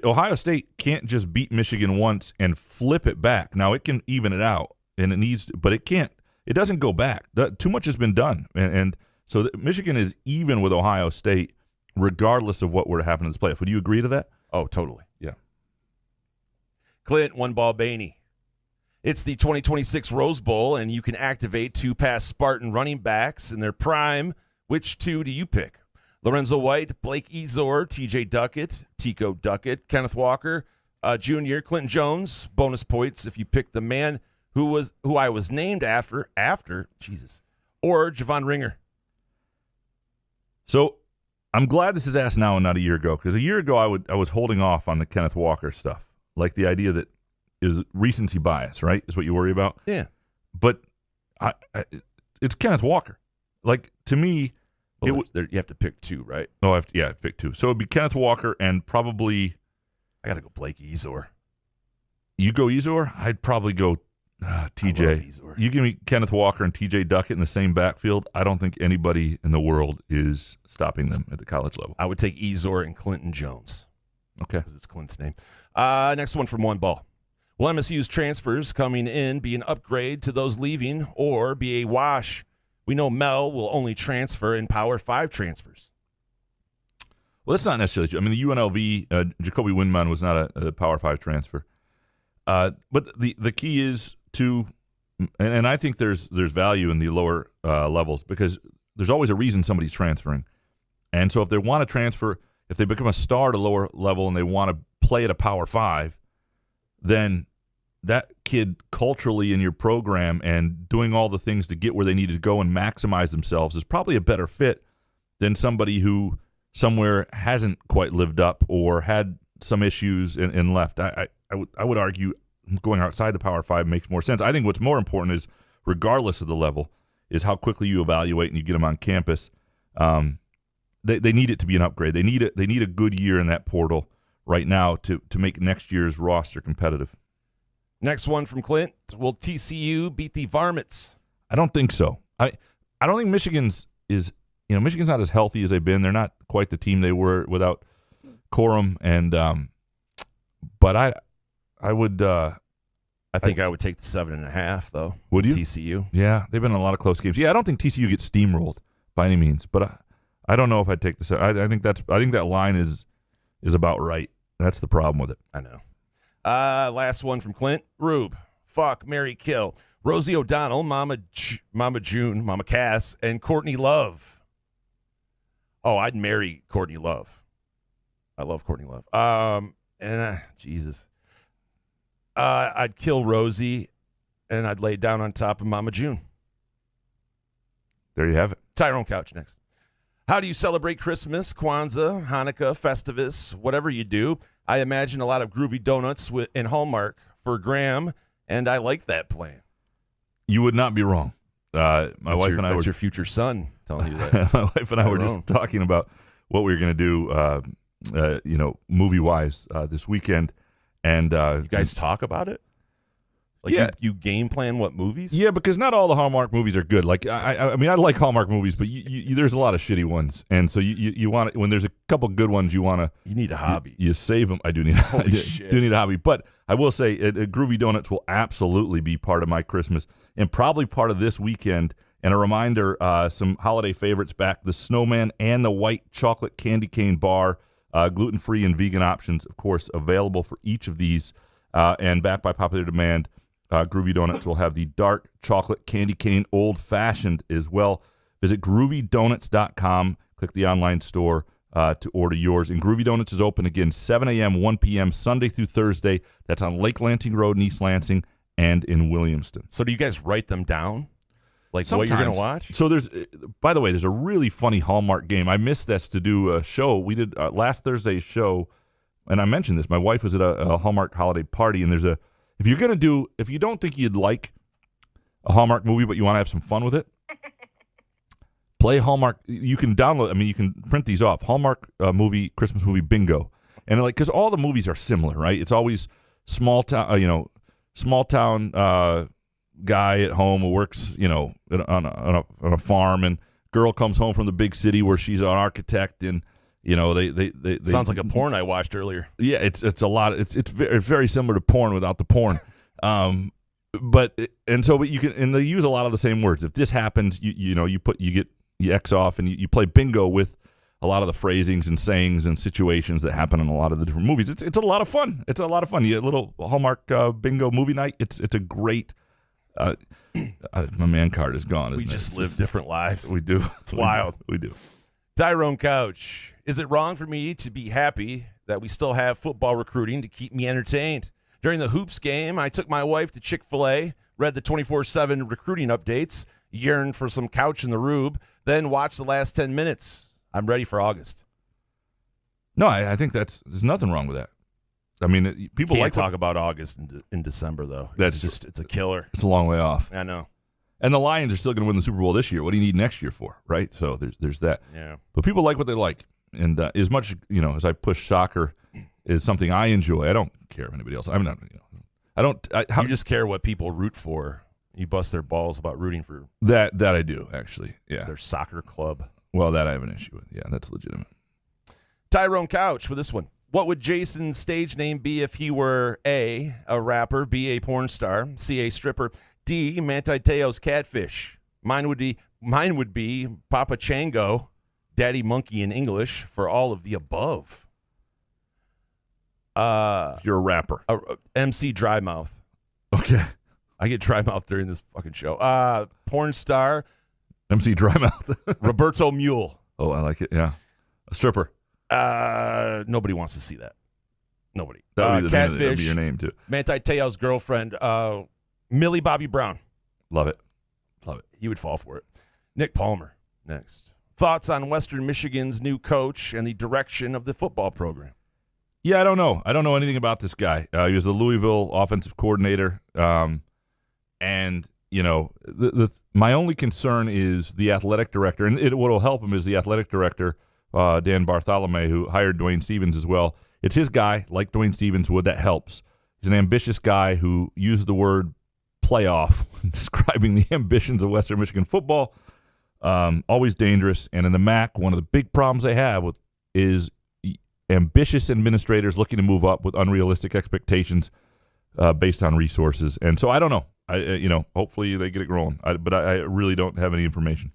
Ohio State can't just beat Michigan once and flip it back. Now, it can even it out, and it needs to, but it can't. It doesn't go back. Too much has been done. And so Michigan is even with Ohio State regardless of what were to happen in this playoff. Would you agree to that? Oh, totally. Yeah. Clint, one ball Bainey. It's the 2026 Rose Bowl, and you can activate 2 past Spartan running backs in their prime. Which 2 do you pick? Lorenzo White, Blake Ezor, TJ Duckett, Tico Duckett, Kenneth Walker, Jr., Clinton Jones. Bonus points if you pick the man who I was named after, Jesus, or Javon Ringer. So I'm glad this is asked now and not a year ago, because a year ago I was holding off on the Kenneth Walker stuff, like the idea that is recency bias, right? Is what you worry about. Yeah, but it's Kenneth Walker. Like to me, you have to pick 2, right? Oh, I pick 2. So it'd be Kenneth Walker and probably I got to go Blake Ezor. You go Ezor? I'd probably go TJ. You give me Kenneth Walker and TJ Duckett in the same backfield. I don't think anybody in the world is stopping them at the college level. I would take Ezor and Clinton Jones. Okay, because it's Clint's name. Next one from one ball. Will MSU's transfers coming in be an upgrade to those leaving or be a wash? We know Mel will only transfer in Power 5 transfers. Well, that's not necessarily true. I mean, the UNLV, Jacoby Windman was not a Power 5 transfer. But the key is to, and I think there's value in the lower levels because there's always a reason somebody's transferring. And so if they want to transfer, if they become a star at a lower level and they want to play at a Power 5, then that kid culturally in your program and doing all the things to get where they need to go and maximize themselves is probably a better fit than somebody who somewhere hasn't quite lived up or had some issues and left. I would argue going outside the Power 5 makes more sense. I think what's more important is, regardless of the level, is how quickly you evaluate and you get them on campus. They need it to be an upgrade. They need a good year in that portal right now to make next year's roster competitive. Next one from Clint. Will TCU beat the Varmints? I don't think so. I don't think Michigan's not as healthy as they've been. They're not quite the team they were without Corum, and but I would. I think I would take the 7.5 though. Would you? TCU? Yeah, they've been in a lot of close games. Yeah, I don't think TCU gets steamrolled by any means, but I don't know if I'd take the. I think that line is about right. That's the problem with it. I know. Last one from Clint. Rube. Fuck, marry, kill. Rosie O'Donnell, Mama June, Mama Cass, and Courtney Love. Oh, I'd marry Courtney Love. I love Courtney Love. Jesus. I'd kill Rosie, and I'd lay down on top of Mama June. There you have it. Tyrone Couch next. How do you celebrate Christmas, Kwanzaa, Hanukkah, Festivus, whatever you do? I imagine a lot of groovy donuts in Hallmark for Graham, and I like that plan. You would not be wrong. My wife and I were your future son telling you that. My wife and I were just talking about what we were going to do, movie wise this weekend, and you guys talk about it. Like yeah, you game plan what movies? Yeah, because not all the Hallmark movies are good. Like I mean, I like Hallmark movies, but there's a lot of shitty ones, and so you want to, when there's a couple good ones, you need a hobby. You save them. I do need. I do need a hobby, but I will say, Groovy Donuts will absolutely be part of my Christmas and probably part of this weekend. And a reminder, some holiday favorites back: the Snowman and the White Chocolate Candy Cane Bar, gluten-free and vegan options, of course, available for each of these, and backed by popular demand. Groovy Donuts will have the dark chocolate candy cane old fashioned as well. Visit groovydonuts.com. Click the online store to order yours. And Groovy Donuts is open again 7 a.m., 1 p.m., Sunday through Thursday. That's on Lake Lansing Road in East Lansing and in Williamston. So do you guys write them down? Like what you're going to watch? So by the way, there's a really funny Hallmark game. I missed this to do a show. We did last Thursday's show, and I mentioned this. My wife was at a Hallmark holiday party, and if you don't think you'd like a Hallmark movie, but you want to have some fun with it, play Hallmark. You can download. I mean, you can print these off. Hallmark Christmas movie bingo, and because all the movies are similar, right? It's always small town, guy at home who works, on a farm, and girl comes home from the big city where she's an architect, and they sounds like a porn I watched earlier. Yeah, it's a lot. It's very similar to porn without the porn. But you can, and they use a lot of the same words. If this happens, you X off, and you play bingo with a lot of the phrasings and sayings and situations that happen in a lot of the different movies. It's a lot of fun. It's a lot of fun. You get a little Hallmark bingo movie night. It's a great. My man card is gone. We just live different lives. We do. It's wild. We do. Tyrone Couch. Is it wrong for me to be happy that we still have football recruiting to keep me entertained? During the Hoops game, I took my wife to Chick-fil-A, read the 24/7 recruiting updates, yearned for some couch in the Rube, then watched the last 10 minutes. I'm ready for August. No, I think there's nothing wrong with that. I mean, people Can't like talk about August in December, though. It's a killer. It's a long way off. I know. And the Lions are still going to win the Super Bowl this year. What do you need next year for, right? So there's that. Yeah. But people like what they like. And as much, as I push soccer is something I enjoy, I don't care if anybody else. I'm not, you just care what people root for. You bust their balls about rooting for that I do, actually. Yeah. Their soccer club. Well, that I have an issue with. Yeah, that's legitimate. Tyrone Couch with this one. What would Jason's stage name be if he were A, a rapper, B, a porn star, C, a stripper, D, Manti Te'o's catfish? Mine would be Papa Chango, Daddy Monkey in English, for all of the above. You're a rapper. MC Drymouth. Okay. I get Drymouth during this fucking show. Porn star. MC Drymouth. Roberto Mule. Oh, I like it. Yeah. A stripper. Nobody wants to see that. Nobody. That would catfish. be your name too. Manti Te'o's girlfriend, Millie Bobby Brown. Love it. He would fall for it. Nick Palmer next. Thoughts on Western Michigan's new coach and the direction of the football program? Yeah, I don't know. I don't know anything about this guy. He was the Louisville offensive coordinator, and my only concern is the athletic director, and what will help him is the athletic director. Dan Bartholomew, who hired Dwayne Stevens as well. It's his guy, like Dwayne Stevens would, that helps. He's an ambitious guy who used the word playoff describing the ambitions of Western Michigan football. Always dangerous. And in the MAC, one of the big problems they have is ambitious administrators looking to move up with unrealistic expectations based on resources. And so I don't know. Hopefully they get it rolling. But I really don't have any information.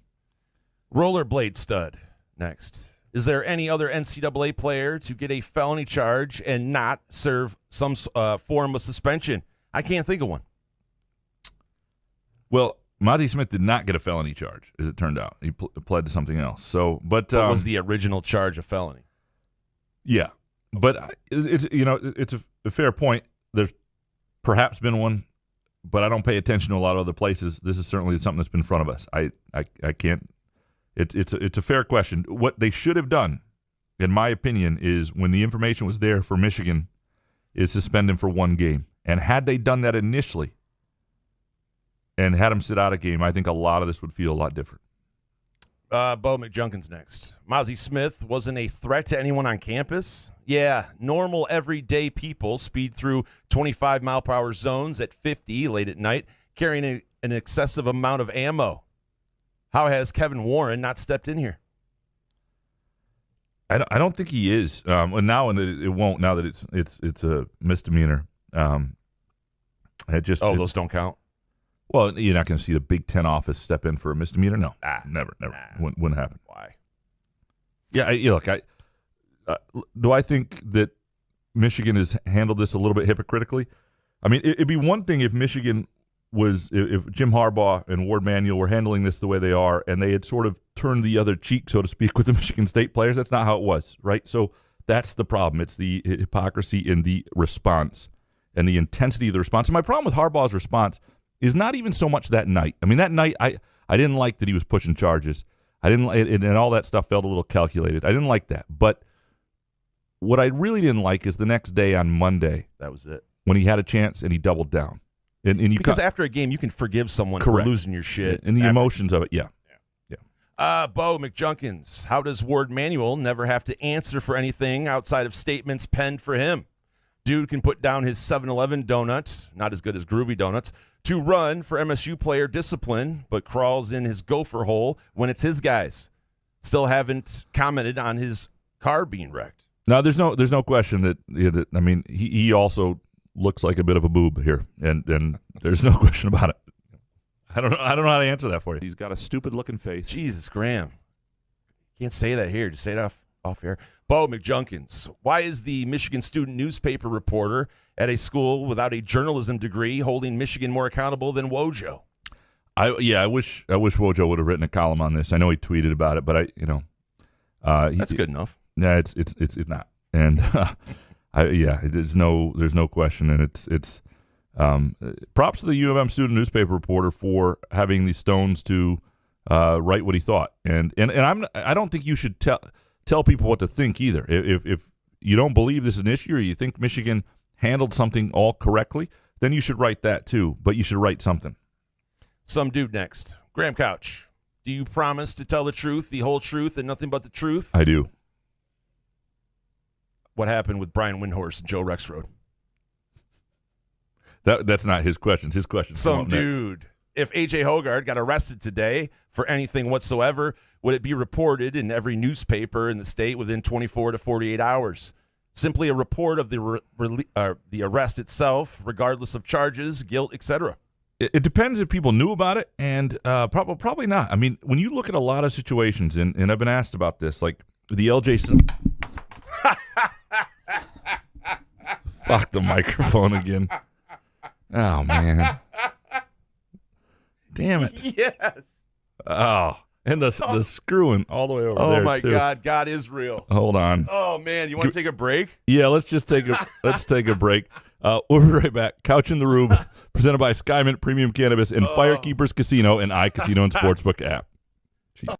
Rollerblade stud next. Is there any other NCAA player to get a felony charge and not serve some form of suspension? I can't think of one. Well, Mazi Smith did not get a felony charge, as it turned out. He pled to something else. So, but what was the original charge a felony? Yeah, but it's a fair point. There's perhaps been one, but I don't pay attention to a lot of other places. This is certainly something that's been in front of us. I can't. It's a fair question. What they should have done, in my opinion, is when the information was there for Michigan, is suspend him for one game. And had they done that initially and had him sit out a game, I think a lot of this would feel a lot different. Bo McJunkin's next. Mazi Smith wasn't a threat to anyone on campus. Yeah, normal everyday people speed through 25-mile-per-hour zones at 50 late at night, carrying an excessive amount of ammo. How has Kevin Warren not stepped in here? I don't think he is. Now it won't. Now that it's a misdemeanor. Those don't count. Well, you're not going to see the Big Ten office step in for a misdemeanor. No, never. Wouldn't happen. Why? Yeah, look. Do I think that Michigan has handled this a little bit hypocritically? I mean, it'd be one thing if Michigan was, if Jim Harbaugh and Ward Manuel were handling this the way they are, and they had sort of turned the other cheek, so to speak, with the Michigan State players. That's not how it was, right? So that's the problem. It's the hypocrisy in the response and the intensity of the response. And my problem with Harbaugh's response is not even so much that night. I mean, that night, I didn't like that he was pushing charges. I didn't, and all that stuff felt a little calculated. I didn't like that. But what I really didn't like is the next day on Monday. That was it. When he had a chance and he doubled down. And you because after a game, you can forgive someone correct. for losing your shit. And the emotions of it, yeah. Bo McJunkins, how does Ward Manuel never have to answer for anything outside of statements penned for him? Dude can put down his 7-Eleven donut, not as good as Groovy Donuts, to run for MSU player discipline, but crawls in his gopher hole when it's his guys. Still haven't commented on his car being wrecked. No, there's no question that I mean, he also looks like a bit of a boob here, and there's no question about it. I don't know how to answer that for you. He's got a stupid looking face. Jesus, Graham. Can't say that here. Just say it off here. Bo McJunkins, why is the Michigan student newspaper reporter at a school without a journalism degree holding Michigan more accountable than Wojo? I wish Wojo would have written a column on this. I know he tweeted about it, but that's good enough. Yeah, it's not. And there's no question, and it's props to the U of M student newspaper reporter for having the stones to write what he thought. And I don't think you should tell people what to think either. If you don't believe this is an issue or you think Michigan handled something all correctly, then you should write that too. But you should write something. Some dude next. Graham Couch, do you promise to tell the truth, the whole truth, and nothing but the truth? I do. What happened with Brian Windhorst and Joe Rexrode? That's not his questions. His questions. Some dude. If A.J. Hoggard got arrested today for anything whatsoever, would it be reported in every newspaper in the state within 24 to 48 hours? Simply a report of the arrest itself, regardless of charges, guilt, etc. It depends if people knew about it, and probably not. I mean, when you look at a lot of situations, and I've been asked about this, like the LJ. Fuck the microphone again. Oh, man. Damn it. Yes. Oh, and the screwing all the way over there, Oh, my too. God. God is real. Hold on. Oh, man. You want to take a break? Yeah, let's take a break. We'll be right back. Couch in the Room, presented by Skymint Premium Cannabis and Firekeepers Casino and iCasino and Sportsbook app. Jeez.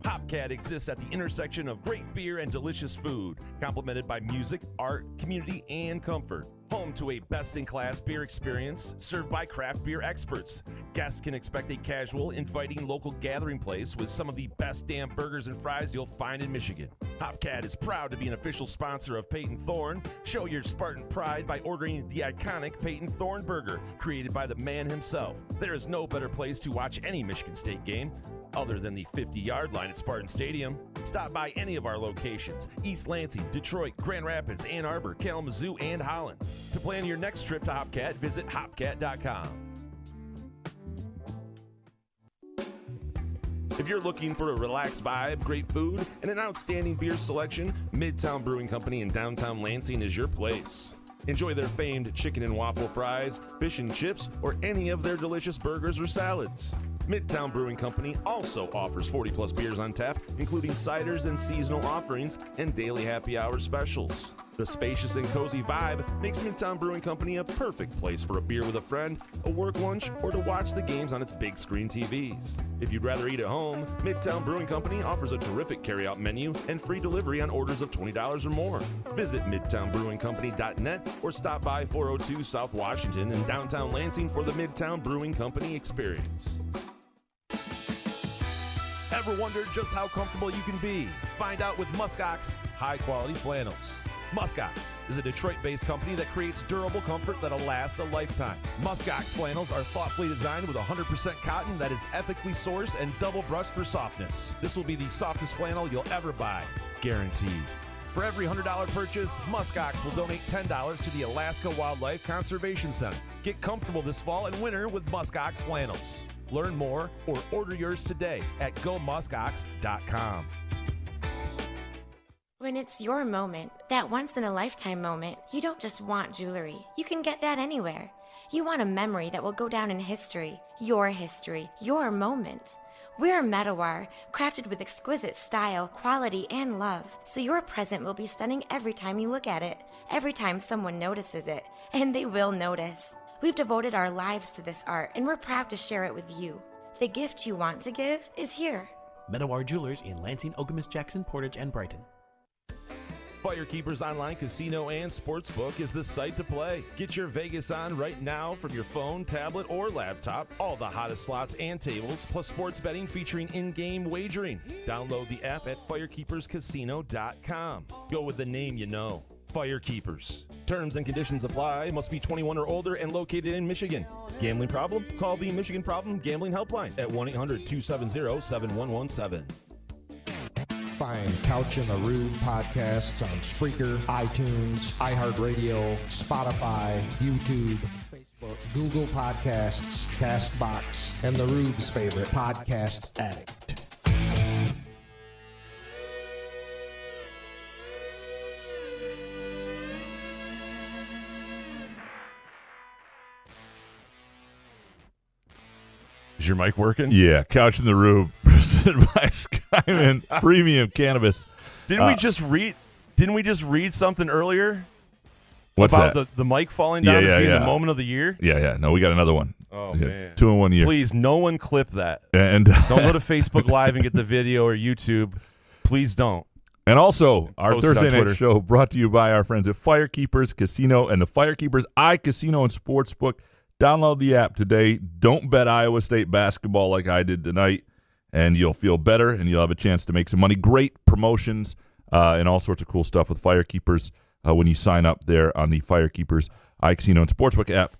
Hopcat exists at the intersection of great beer and delicious food, complemented by music, art, community, and comfort. Home to a best-in-class beer experience served by craft beer experts. Guests can expect a casual, inviting local gathering place with some of the best damn burgers and fries you'll find in Michigan. Hopcat is proud to be an official sponsor of Peyton Thorne. Show your Spartan pride by ordering the iconic Peyton Thorne burger, created by the man himself. There is no better place to watch any Michigan State game other than the 50-yard line at Spartan Stadium. Stop by any of our locations: East Lansing, Detroit, Grand Rapids, Ann Arbor, Kalamazoo, and Holland. To plan your next trip to Hopcat, visit hopcat.com. If you're looking for a relaxed vibe, great food, and an outstanding beer selection, Midtown Brewing Company in downtown Lansing is your place. Enjoy their famed chicken and waffle fries, fish and chips, or any of their delicious burgers or salads. Midtown Brewing Company also offers 40-plus beers on tap, including ciders and seasonal offerings and daily happy hour specials. The spacious and cozy vibe makes Midtown Brewing Company a perfect place for a beer with a friend, a work lunch, or to watch the games on its big screen TVs. If you'd rather eat at home, Midtown Brewing Company offers a terrific carryout menu and free delivery on orders of $20 or more. Visit MidtownBrewingCompany.net or stop by 402 South Washington in downtown Lansing for the Midtown Brewing Company experience. Ever wondered just how comfortable you can be? Find out with Muskox high-quality flannels. Muskox is a Detroit-based company that creates durable comfort that'll last a lifetime. Muskox flannels are thoughtfully designed with 100% cotton that is ethically sourced and double brushed for softness. This will be the softest flannel you'll ever buy, guaranteed. For every $100 purchase, Muskox will donate $10 to the Alaska Wildlife Conservation Center. Get comfortable this fall and winter with Muskox flannels. Learn more or order yours today at gomuskox.com. When it's your moment, that once-in-a-lifetime moment, you don't just want jewelry. You can get that anywhere. You want a memory that will go down in history, your moment. We're Medawar, crafted with exquisite style, quality, and love, so your present will be stunning every time you look at it, every time someone notices it, and they will notice. We've devoted our lives to this art, and we're proud to share it with you. The gift you want to give is here. Medawar Jewelers in Lansing, Okemos, Jackson, Portage, and Brighton. Firekeepers Online Casino and Sportsbook is the site to play. Get your Vegas on right now from your phone, tablet, or laptop. All the hottest slots and tables, plus sports betting featuring in-game wagering. Download the app at firekeeperscasino.com. Go with the name you know. Firekeepers. Terms and conditions apply. Must be 21 or older and located in Michigan. Gambling problem? Call the Michigan Problem Gambling Helpline at 1-800-270-7117. Find Couch in the Rube podcasts on Spreaker, iTunes, iHeartRadio, Spotify, YouTube, Facebook, Google Podcasts, CastBox, and the Rube's favorite, Podcast Addict. Is your mic working? Yeah, Couch in the Rube, presented by Skyman Premium Cannabis. Didn't we just read something earlier? What's about that? the mic falling down as being yeah. the moment of the year? Yeah. No, we got another one. Oh, Yeah, man. 2 in 1 year. Please, no one clip that. And Don't go to Facebook Live and get the video or YouTube. Please don't. And also, our Post it on Thursday night Twitter. show brought to you by our friends at Firekeepers Casino and the Firekeepers iCasino and Sportsbook. Download the app today. Don't bet Iowa State basketball like I did tonight, and you'll feel better, and you'll have a chance to make some money. Great promotions and all sorts of cool stuff with Firekeepers when you sign up there on the Firekeepers iCasino and Sportsbook app.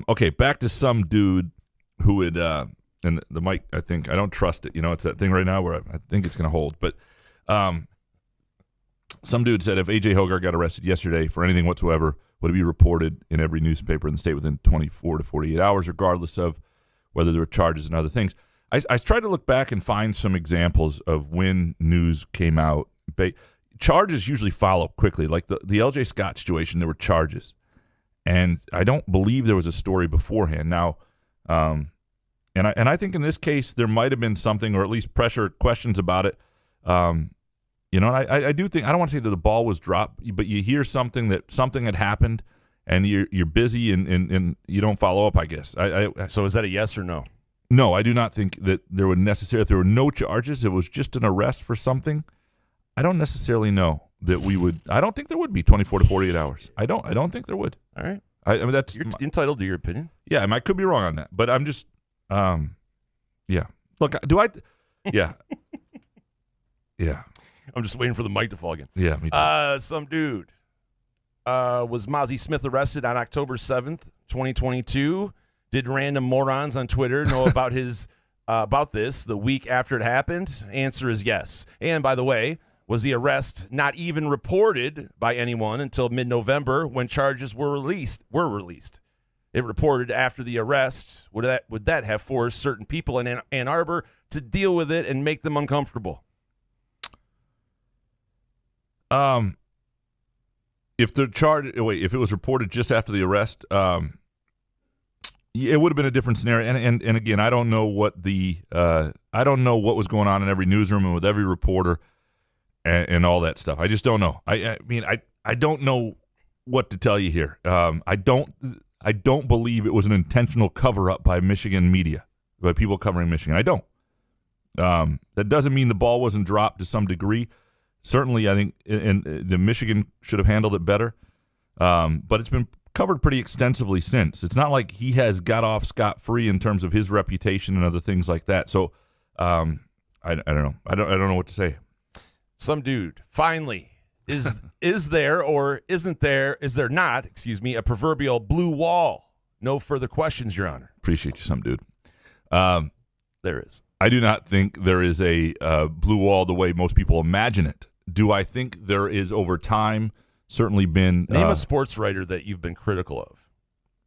Okay, back to some dude who would and the mic, I think, I don't trust it. You know, it's that thing right now where I think it's going to hold. But some dude said if A.J. Hogarth got arrested yesterday for anything whatsoever, would it be reported in every newspaper in the state within 24 to 48 hours, regardless of whether there were charges and other things? I tried to look back and find some examples of when news came out. Charges usually follow quickly. Like the L.J. Scott situation, there were charges. And I don't believe there was a story beforehand. Now, and I think in this case there might have been something, or at least pressure questions about it. You know, and I do think, I don't want to say that the ball was dropped, but you hear something had happened, and you're busy and you don't follow up, I guess. So is that a yes or no? No, I do not think that there would necessarily, if there were no charges, it was just an arrest for something. I don't necessarily know that we would. I don't think there would be 24 to 48 hours. I don't think there would. All right. I mean, that's You're entitled to your opinion. Yeah, I could be wrong on that, but I'm just, yeah. Look, do I? Yeah, yeah. I'm just waiting for the mic to fall again. Yeah, me too. Some dude was Mozzie Smith arrested on October 7th, 2022. Did random morons on Twitter know about his about this the week after it happened? Answer is yes. And by the way, was the arrest not even reported by anyone until mid-November when charges were released? It reported after the arrest. Would that have forced certain people in Ann Arbor to deal with it and make them uncomfortable? If it was reported just after the arrest, it would have been a different scenario. And again, I don't know what was going on in every newsroom and with every reporter and all that stuff. I just don't know. I mean, I don't know what to tell you here. I don't believe it was an intentional cover up by Michigan media, by people covering Michigan. I don't. That doesn't mean the ball wasn't dropped to some degree. Certainly, I think the Michigan should have handled it better, but it's been covered pretty extensively since. It's not like he has got off scot-free in terms of his reputation and other things like that. So, I don't know. I don't know what to say. Some dude finally is there or isn't there? Is there not? Excuse me, a proverbial blue wall? No further questions, Your Honor. Appreciate you, some dude. There is. I do not think there is a blue wall the way most people imagine it. Do I think there is over time certainly been... Name a sports writer that you've been critical of,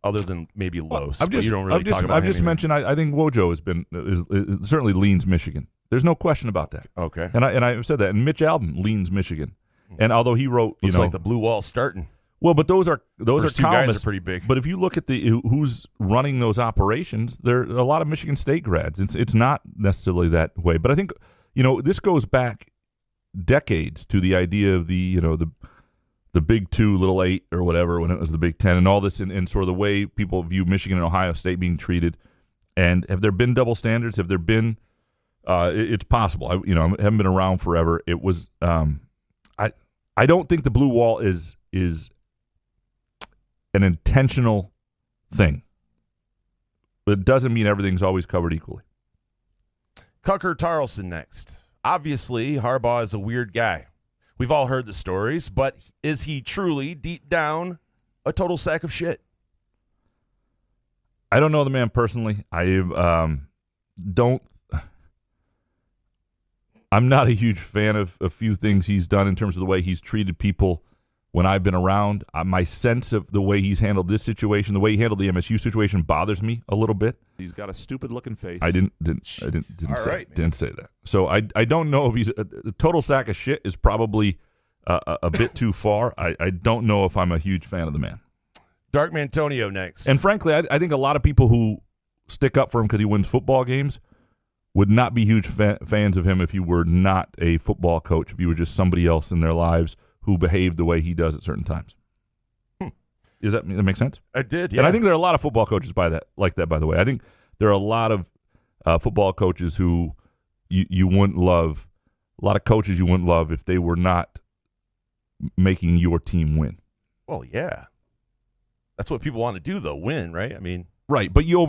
other than maybe Los. I've just mentioned I think Wojo has been certainly leans Michigan. There's no question about that. Okay. And I've said that. And Mitch Albom leans Michigan. And although he wrote, Looks like the blue wall starting. Well, but those are First two guys columnists. are pretty big. But if you look at who's running those operations, there are a lot of Michigan State grads. It's not necessarily that way. But I think this goes back decades to the idea of the Big 2, Little 8, or whatever when it was the Big 10, and all this, and sort of the way people view Michigan and Ohio State being treated. And have there been double standards? Have there been? It's possible. I haven't been around forever. It was. I don't think the blue wall is an intentional thing. But it doesn't mean everything's always covered equally. Tucker Tarlson next. Obviously, Harbaugh is a weird guy. We've all heard the stories, but is he truly, deep down, a total sack of shit? I don't know the man personally. I'm not a huge fan of a few things he's done in terms of the way he's treated people when I've been around. My sense of the way he's handled this situation, the way he handled the MSU situation, bothers me a little bit. He's got a stupid-looking face. I didn't say that. So I don't know if he's a total sack of shit. Is probably a bit too far. I don't know if I'm a huge fan of the man. Dark Mantonio next. And frankly, I think a lot of people who stick up for him because he wins football games would not be huge fans of him if he were not a football coach, if he were just somebody else in their lives who behaved the way he does at certain times. Does that make sense? It did, yeah. And I think there are a lot of football coaches like that, by the way. I think there are a lot of football coaches who you wouldn't love, a lot of coaches you wouldn't love if they were not making your team win. Well, yeah. That's what people want to do, though, win, right? I mean, right, but you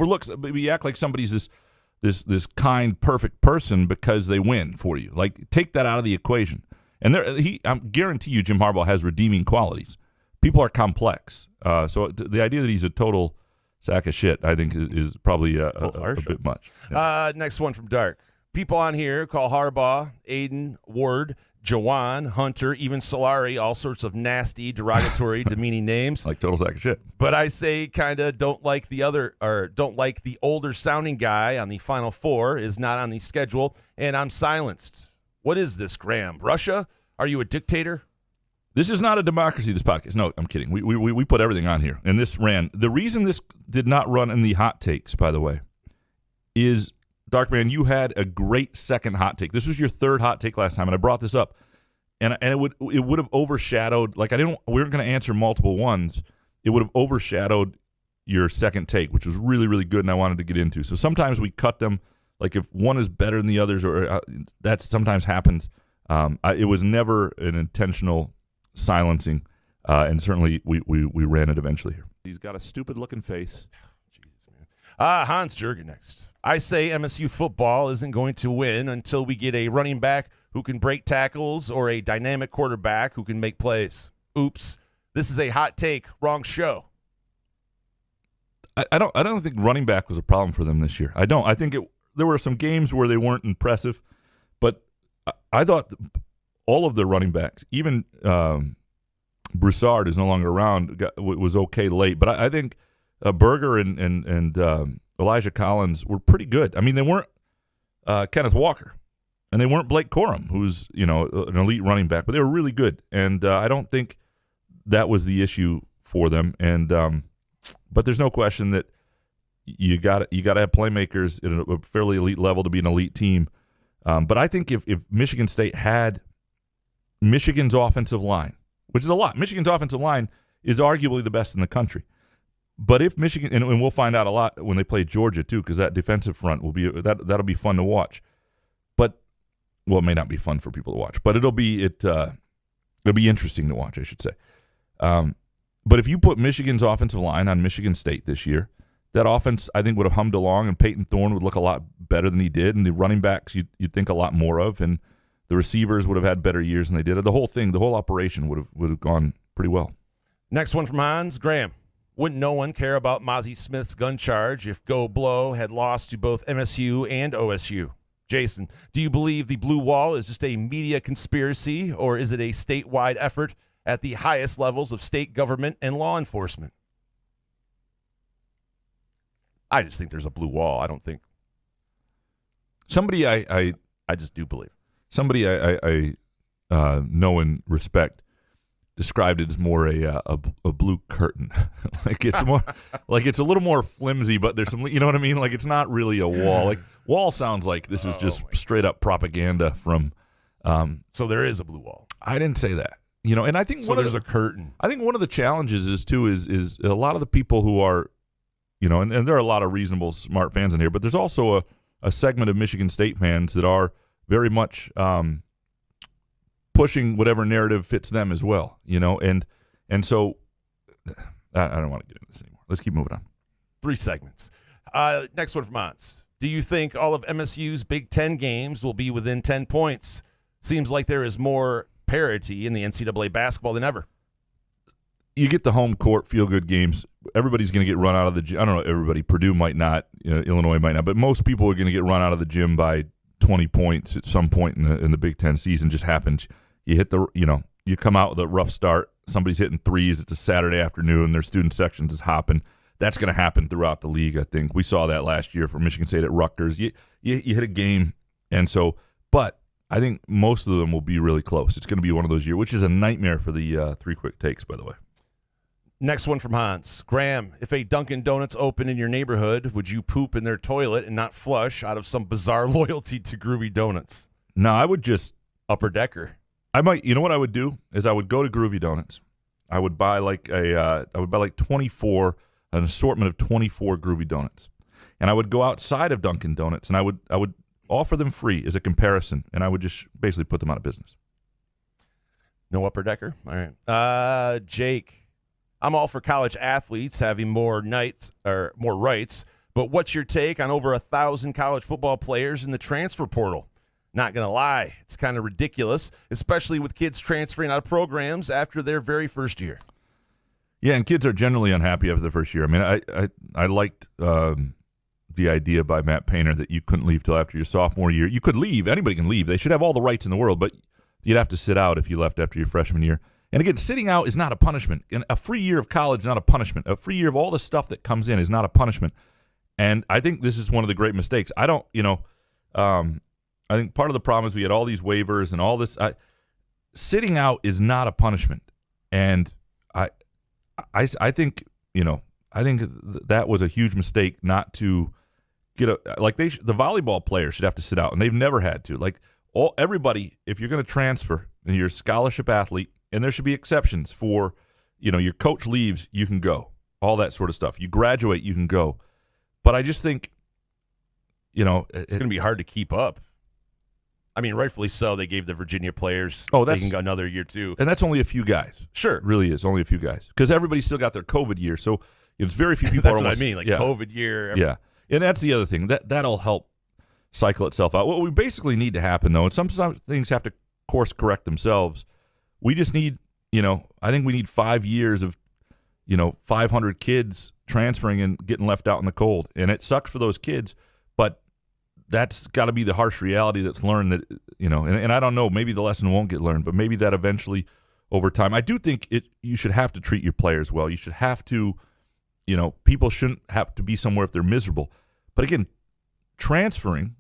act like somebody's this kind, perfect person because they win for you. Like, take that out of the equation. And I guarantee you Jim Harbaugh has redeeming qualities. People are complex. So the idea that he's a total sack of shit, I think, is probably a bit much. Yeah. Next one from Dark. People on here call Harbaugh, Aiden, Ward, Jawan, Hunter, even Solari, all sorts of nasty, derogatory, demeaning names. Like total sack of shit. But I say kind of don't like the older sounding guy on the Final Four is not on the schedule, and I'm silenced. What is this, Graham? Russia? Are you a dictator? This is not a democracy, this podcast. No, I'm kidding. We put everything on here. And this ran. The reason this did not run in the hot takes, by the way, is, Darkman, you had a great second hot take. This was your third hot take last time, and I brought this up. And it would have overshadowed, like we weren't going to answer multiple ones. It would have overshadowed your second take, which was really, really good, and I wanted to get into. So sometimes we cut them, like if one is better than the others, or that sometimes happens. It was never an intentional silencing, and certainly we ran it eventually here. He's got a stupid-looking face. Jesus, man. Hans Jurgen next. I say MSU football isn't going to win until we get a running back who can break tackles or a dynamic quarterback who can make plays. Oops. This is a hot take. Wrong show. I don't think running back was a problem for them this year. I don't. I think there were some games where they weren't impressive, but I thought all of their running backs, even Broussard is no longer around, was okay late. But I think Berger and Elijah Collins were pretty good. I mean, they weren't Kenneth Walker, and they weren't Blake Corum, who's an elite running back, but they were really good. And I don't think that was the issue for them. And but there's no question that you got to have playmakers at a fairly elite level to be an elite team. But I think if Michigan State had Michigan's offensive line, which is a lot, Michigan's offensive line is arguably the best in the country. But if Michigan, and we'll find out a lot when they play Georgia too, because that defensive front will be that'll be fun to watch. But it may not be fun for people to watch, but it'll be interesting to watch, I should say. But if you put Michigan's offensive line on Michigan State this year, that offense I think would have hummed along, and Peyton Thorne would look a lot better than he did, and the running backs you'd think a lot more of, and the receivers would have had better years than they did. The whole operation would have gone pretty well. Next one from Hans Graham. Wouldn't no one care about Mozzie Smith's gun charge if Go Blow had lost to both MSU and OSU? Jason, do you believe the Blue Wall is just a media conspiracy, or is it a statewide effort at the highest levels of state government and law enforcement? I just think there's a blue wall. I don't think. Somebody I just do believe. Somebody I know and respect, described it as more a blue curtain. Like it's more like it's a little more flimsy, but there's some, you know what I mean? Like it's not really a wall. Like wall sounds like this is just straight up propaganda from. So there is a blue wall. I didn't say that. You know, and I think there's a curtain. I think one of the challenges is a lot of the people who are, you know, and there are a lot of reasonable, smart fans in here, but there's also a segment of Michigan State fans that are very much pushing whatever narrative fits them as well, you know, and so I don't want to get into this anymore. Let's keep moving on. 3 segments. Next one from Hans. Do you think all of MSU's Big Ten games will be within 10 points? Seems like there is more parity in the NCAA basketball than ever. You get the home court feel-good games. Everybody's going to get run out of the gym. I don't know, everybody. Purdue might not. You know, Illinois might not. But most people are going to get run out of the gym by 20 points at some point in the Big Ten season. Just happens. You hit you come out with a rough start. Somebody's hitting threes. It's a Saturday afternoon. Their student sections is hopping. That's going to happen throughout the league, I think. We saw that last year for Michigan State at Rutgers. You hit a game, and so, but I think most of them will be really close. It's going to be one of those years, which is a nightmare for the 3 quick takes, by the way. Next one from Hans. Graham, if a Dunkin' Donuts opened in your neighborhood, would you poop in their toilet and not flush out of some bizarre loyalty to Groovy Donuts? No, I would just upper decker. I might. You know what I would do is I would go to Groovy Donuts. I would buy like 24, an assortment of 24 Groovy Donuts, and I would go outside of Dunkin' Donuts and I would offer them free as a comparison, and I would just basically put them out of business. No upper decker? All right. Jake, I'm all for college athletes having more rights, but what's your take on over 1,000 college football players in the transfer portal? Not going to lie, it's kind of ridiculous, especially with kids transferring out of programs after their very first year. Yeah, and kids are generally unhappy after the first year. I mean, I liked the idea by Matt Painter that you couldn't leave till after your sophomore year. You could leave. Anybody can leave. They should have all the rights in the world, but you'd have to sit out if you left after your freshman year. And again, sitting out is not a punishment. And a free year of college is not a punishment. A free year of all the stuff that comes in is not a punishment. And I think this is one of the great mistakes. I think part of the problem is we had all these waivers and all this. Sitting out is not a punishment. And I think, I think that was a huge mistake not to get the volleyball players should have to sit out, and they've never had to. Like everybody, if you're going to transfer and you're a scholarship athlete, and there should be exceptions for, your coach leaves, you can go, all that sort of stuff. You graduate, you can go. But I just think, it's going to be hard to keep up. I mean, rightfully so. They gave the Virginia players. They can go another year too, and that's only a few guys. Sure, it really is only a few guys because everybody still got their COVID year. So it's very few people. That's what I mean, COVID year. Yeah, and that's the other thing that'll help cycle itself out. What we basically need to happen though, and some things have to course correct themselves. We just need, I think we need 5 years of, 500 kids transferring and getting left out in the cold, and it sucks for those kids, but that's got to be the harsh reality that's learned that, and I don't know, maybe the lesson won't get learned, but maybe that eventually over time. I do think you should have to treat your players well. You should have to, people shouldn't have to be somewhere if they're miserable. But again, transferring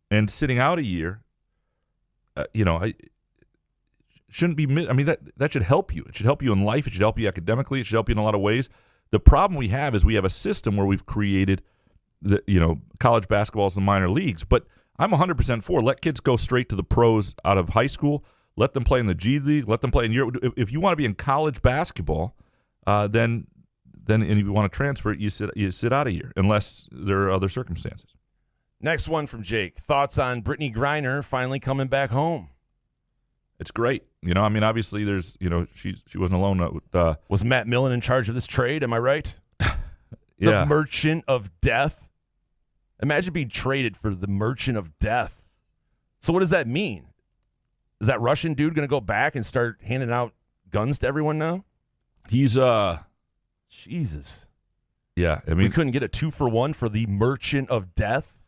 and sitting out a year, shouldn't be, I mean, that should help you. It should help you in life. It should help you academically. It should help you in a lot of ways. The problem we have is we have a system where we've created college basketball is the minor leagues, but I'm 100% for let kids go straight to the pros out of high school. Let them play in the G League. Let them play in Europe. If you want to be in college basketball, then and you want to transfer, you sit out a year unless there are other circumstances. Next one from Jake. Thoughts on Brittany Griner finally coming back home? It's great. Obviously there's, she wasn't alone. Was Matt Millen in charge of this trade? Am I right? Yeah. The Merchant of Death. Imagine being traded for the Merchant of Death. So what does that mean? Is that Russian dude going to go back and start handing out guns to everyone now? He's Jesus. Yeah, we couldn't get a 2-for-1 for the Merchant of Death.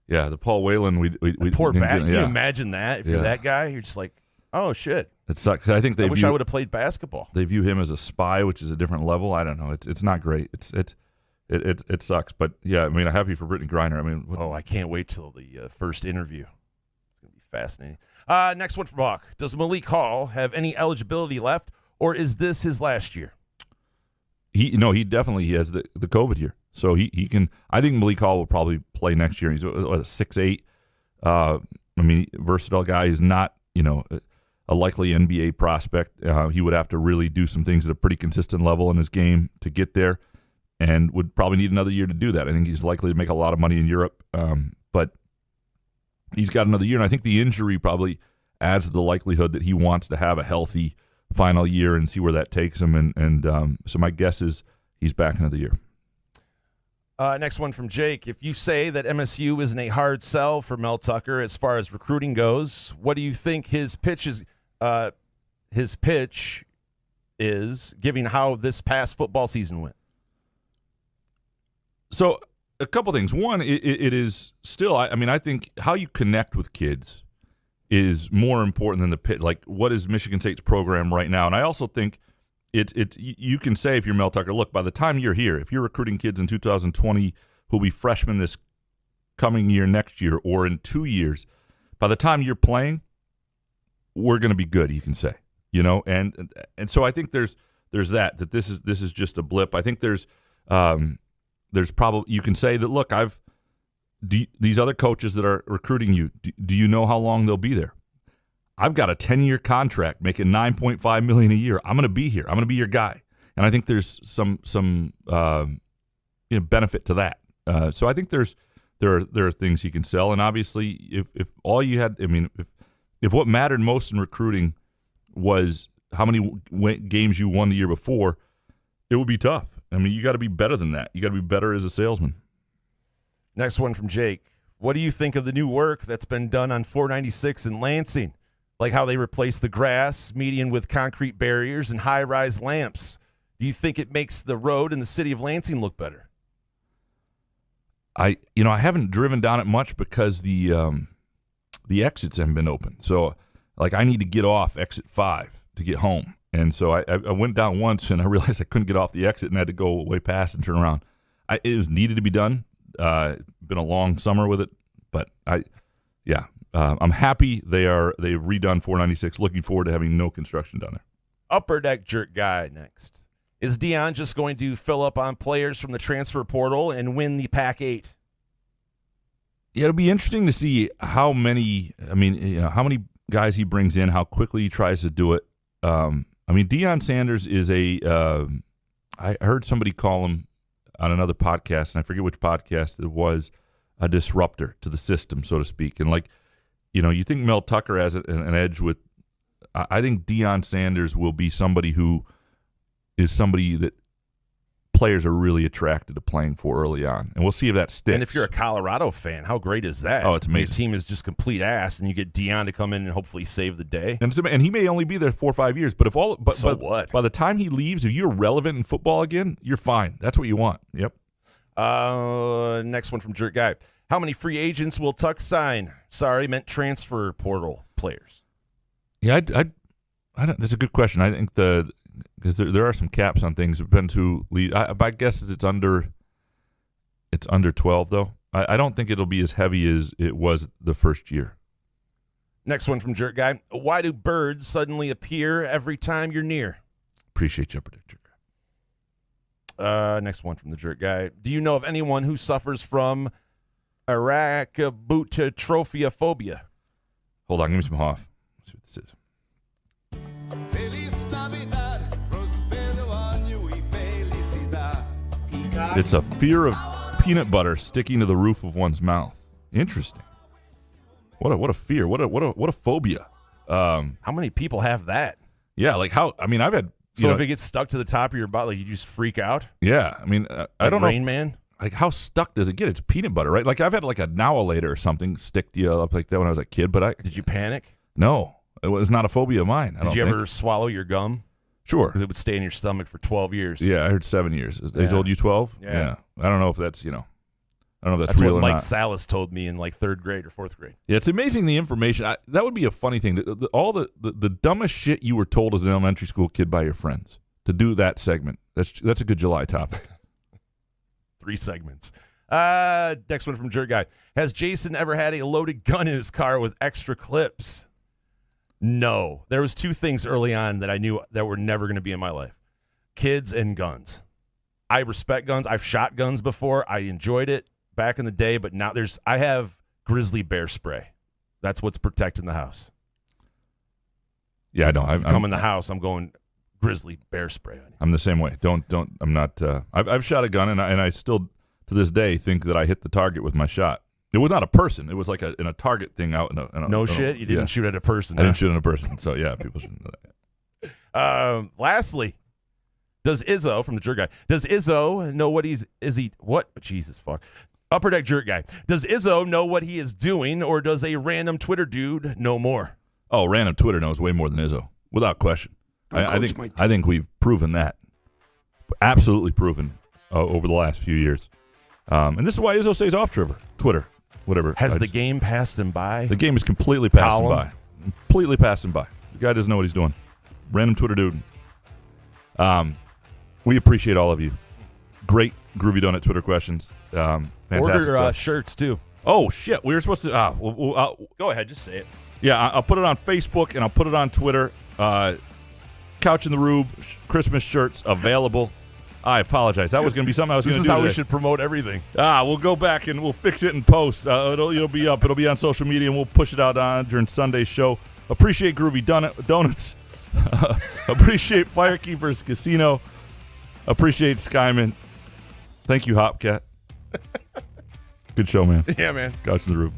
Yeah, the Paul Whelan. We poor back. Can you imagine that? If you're that guy, you're just like, oh shit. It sucks. I think I wish I would have played basketball. They view him as a spy, which is a different level. I don't know. It's not great. It sucks, but yeah, I'm happy for Brittany Griner. I can't wait till the first interview. It's gonna be fascinating. Next one from Hawk. Does Malik Hall have any eligibility left, or is this his last year? He definitely has the COVID year. So he can. I think Malik Hall will probably play next year. He's a 6'8". Versatile guy. He's not, a likely NBA prospect. He would have to really do some things at a pretty consistent level in his game to get there, and would probably need another year to do that. I think he's likely to make a lot of money in Europe, but he's got another year, and I think the injury probably adds to the likelihood that he wants to have a healthy final year and see where that takes him. And so my guess is he's back another year. Next one from Jake. If you say that MSU isn't a hard sell for Mel Tucker as far as recruiting goes, what do you think his pitch is? Given how this past football season went. So a couple things. One, it is still. I think how you connect with kids is more important than the pitch. Like, what is Michigan State's program right now? And I also think it's you can say, if you're Mel Tucker, look, by the time you're here, if you're recruiting kids in 2020 who'll be freshmen this coming year, next year, or in 2 years, by the time you're playing, we're going to be good. You can say, and so I think there's that this is just a blip. I think there's probably, you can say that, look, these other coaches that are recruiting you, do you know how long they'll be there? I've got a 10-year contract making $9.5 million a year. I'm going to be here. I'm going to be your guy. And I think there's some benefit to that. So I think there are things he can sell. And obviously, if all you had, if what mattered most in recruiting was how many games you won the year before, it would be tough. You got to be better than that. You got to be better as a salesman. Next one from Jake. What do you think of the new work that's been done on 496 in Lansing? Like how they replaced the grass median with concrete barriers and high-rise lamps. Do you think it makes the road in the city of Lansing look better? I haven't driven down it much because the exits haven't been open. So, I need to get off exit 5 to get home. And so I went down once, and I realized I couldn't get off the exit and had to go way past and turn around. It was needed to be done. Been a long summer with it, but I'm happy they've redone 496. Looking forward to having no construction done there. Upper Deck Jerk Guy next. Is Deion just going to fill up on players from the transfer portal and win the Pac-8? Yeah, it'll be interesting to see how many how many guys he brings in, how quickly he tries to do it. Deion Sanders is I heard somebody call him on another podcast, and I forget which podcast it was, a disruptor to the system, so to speak. And you think Mel Tucker has an edge with, I think Deion Sanders will be somebody who is somebody that players are really attracted to playing for early on. And we'll see if that sticks. And if you're a Colorado fan, how great is that? Oh, it's amazing. Your team is just complete ass, and you get Deion to come in and hopefully save the day. And he may only be there 4 or 5 years, but what? By the time he leaves, if you're relevant in football again, you're fine. That's what you want. Yep. Next one from Jerk Guy. How many free agents will Tuck sign? Sorry, meant transfer portal players. Yeah, I don't. That's a good question. I think because there are some caps on things. It depends who lead. My guess is it's under 12 though. I don't think it'll be as heavy as it was the first year. Next one from Jerk Guy. Why do birds suddenly appear every time you're near? Appreciate you, Jerk Guy. Next one from the Jerk Guy. Do you know of anyone who suffers from arachibutotrophophobia? Hold on, give me some Hoff. Let's see what this is. It's a fear of peanut butter sticking to the roof of one's mouth. Interesting. What a fear. What a phobia. How many people have that? Yeah, I've had. If it gets stuck to the top of your butt, you just freak out. Yeah, I don't know. Rain Man. How stuck does it get? It's peanut butter, right? I've had a Now-A-Later or something stick you up like that when I was a kid. But did you panic? No, it was not a phobia of mine. Did you ever swallow your gum? Sure. Because it would stay in your stomach for 12 years. Yeah, I heard 7 years. They told you 12? Yeah. I don't know if that's, I don't know if that's real what or Mike not. Salas told me in 3rd grade or 4th grade. Yeah, it's amazing the information. That would be a funny thing. All the dumbest shit you were told as an elementary school kid by your friends to do that segment. That's a good July topic. 3 segments. Next one from Jerk Guy. Has Jason ever had a loaded gun in his car with extra clips? No. There was 2 things early on that I knew that were never going to be in my life. Kids and guns. I respect guns. I've shot guns before. I enjoyed it back in the day, but now I have grizzly bear spray. That's what's protecting the house. Yeah, I know. I'm in the house, I'm going grizzly bear spray on you. I'm the same way. I'm not. I've shot a gun, and I still, to this day, think that I hit the target with my shot. It was not a person. It was like in a target thing out in a no shit? You didn't shoot at a person. I didn't shoot at a person. So, yeah, people shouldn't know that. Lastly, does Izzo, from the Jerk Guy, does Izzo know what what? Jesus, fuck. Upper Deck Jerk Guy. Does Izzo know what he is doing, or does a random Twitter dude know more? Oh, random Twitter knows way more than Izzo, without question. I think we've proven that. Absolutely proven over the last few years. And this is why Izzo stays off Twitter. Whatever. Has the game passed him by? The game is completely passed him by. Completely passed him by. The guy doesn't know what he's doing. Random Twitter dude. We appreciate all of you. Great Groovy Donut Twitter questions. Fantastic Order shirts, too. Oh, shit. We were supposed to... go ahead. Just say it. Yeah, I'll put it on Facebook, and I'll put it on Twitter. Couch in the Rube Christmas shirts available. I apologize. That was going to be something I was going to do. This is how today. we should promote everything. We'll go back and we'll fix it in post. It'll be up. It'll be on social media, and we'll push it out during Sunday's show. Appreciate Groovy Donuts. Appreciate Firekeepers Casino. Appreciate Skyman. Thank you, Hopcat. Good show, man. Yeah, man. Couch in the Rube.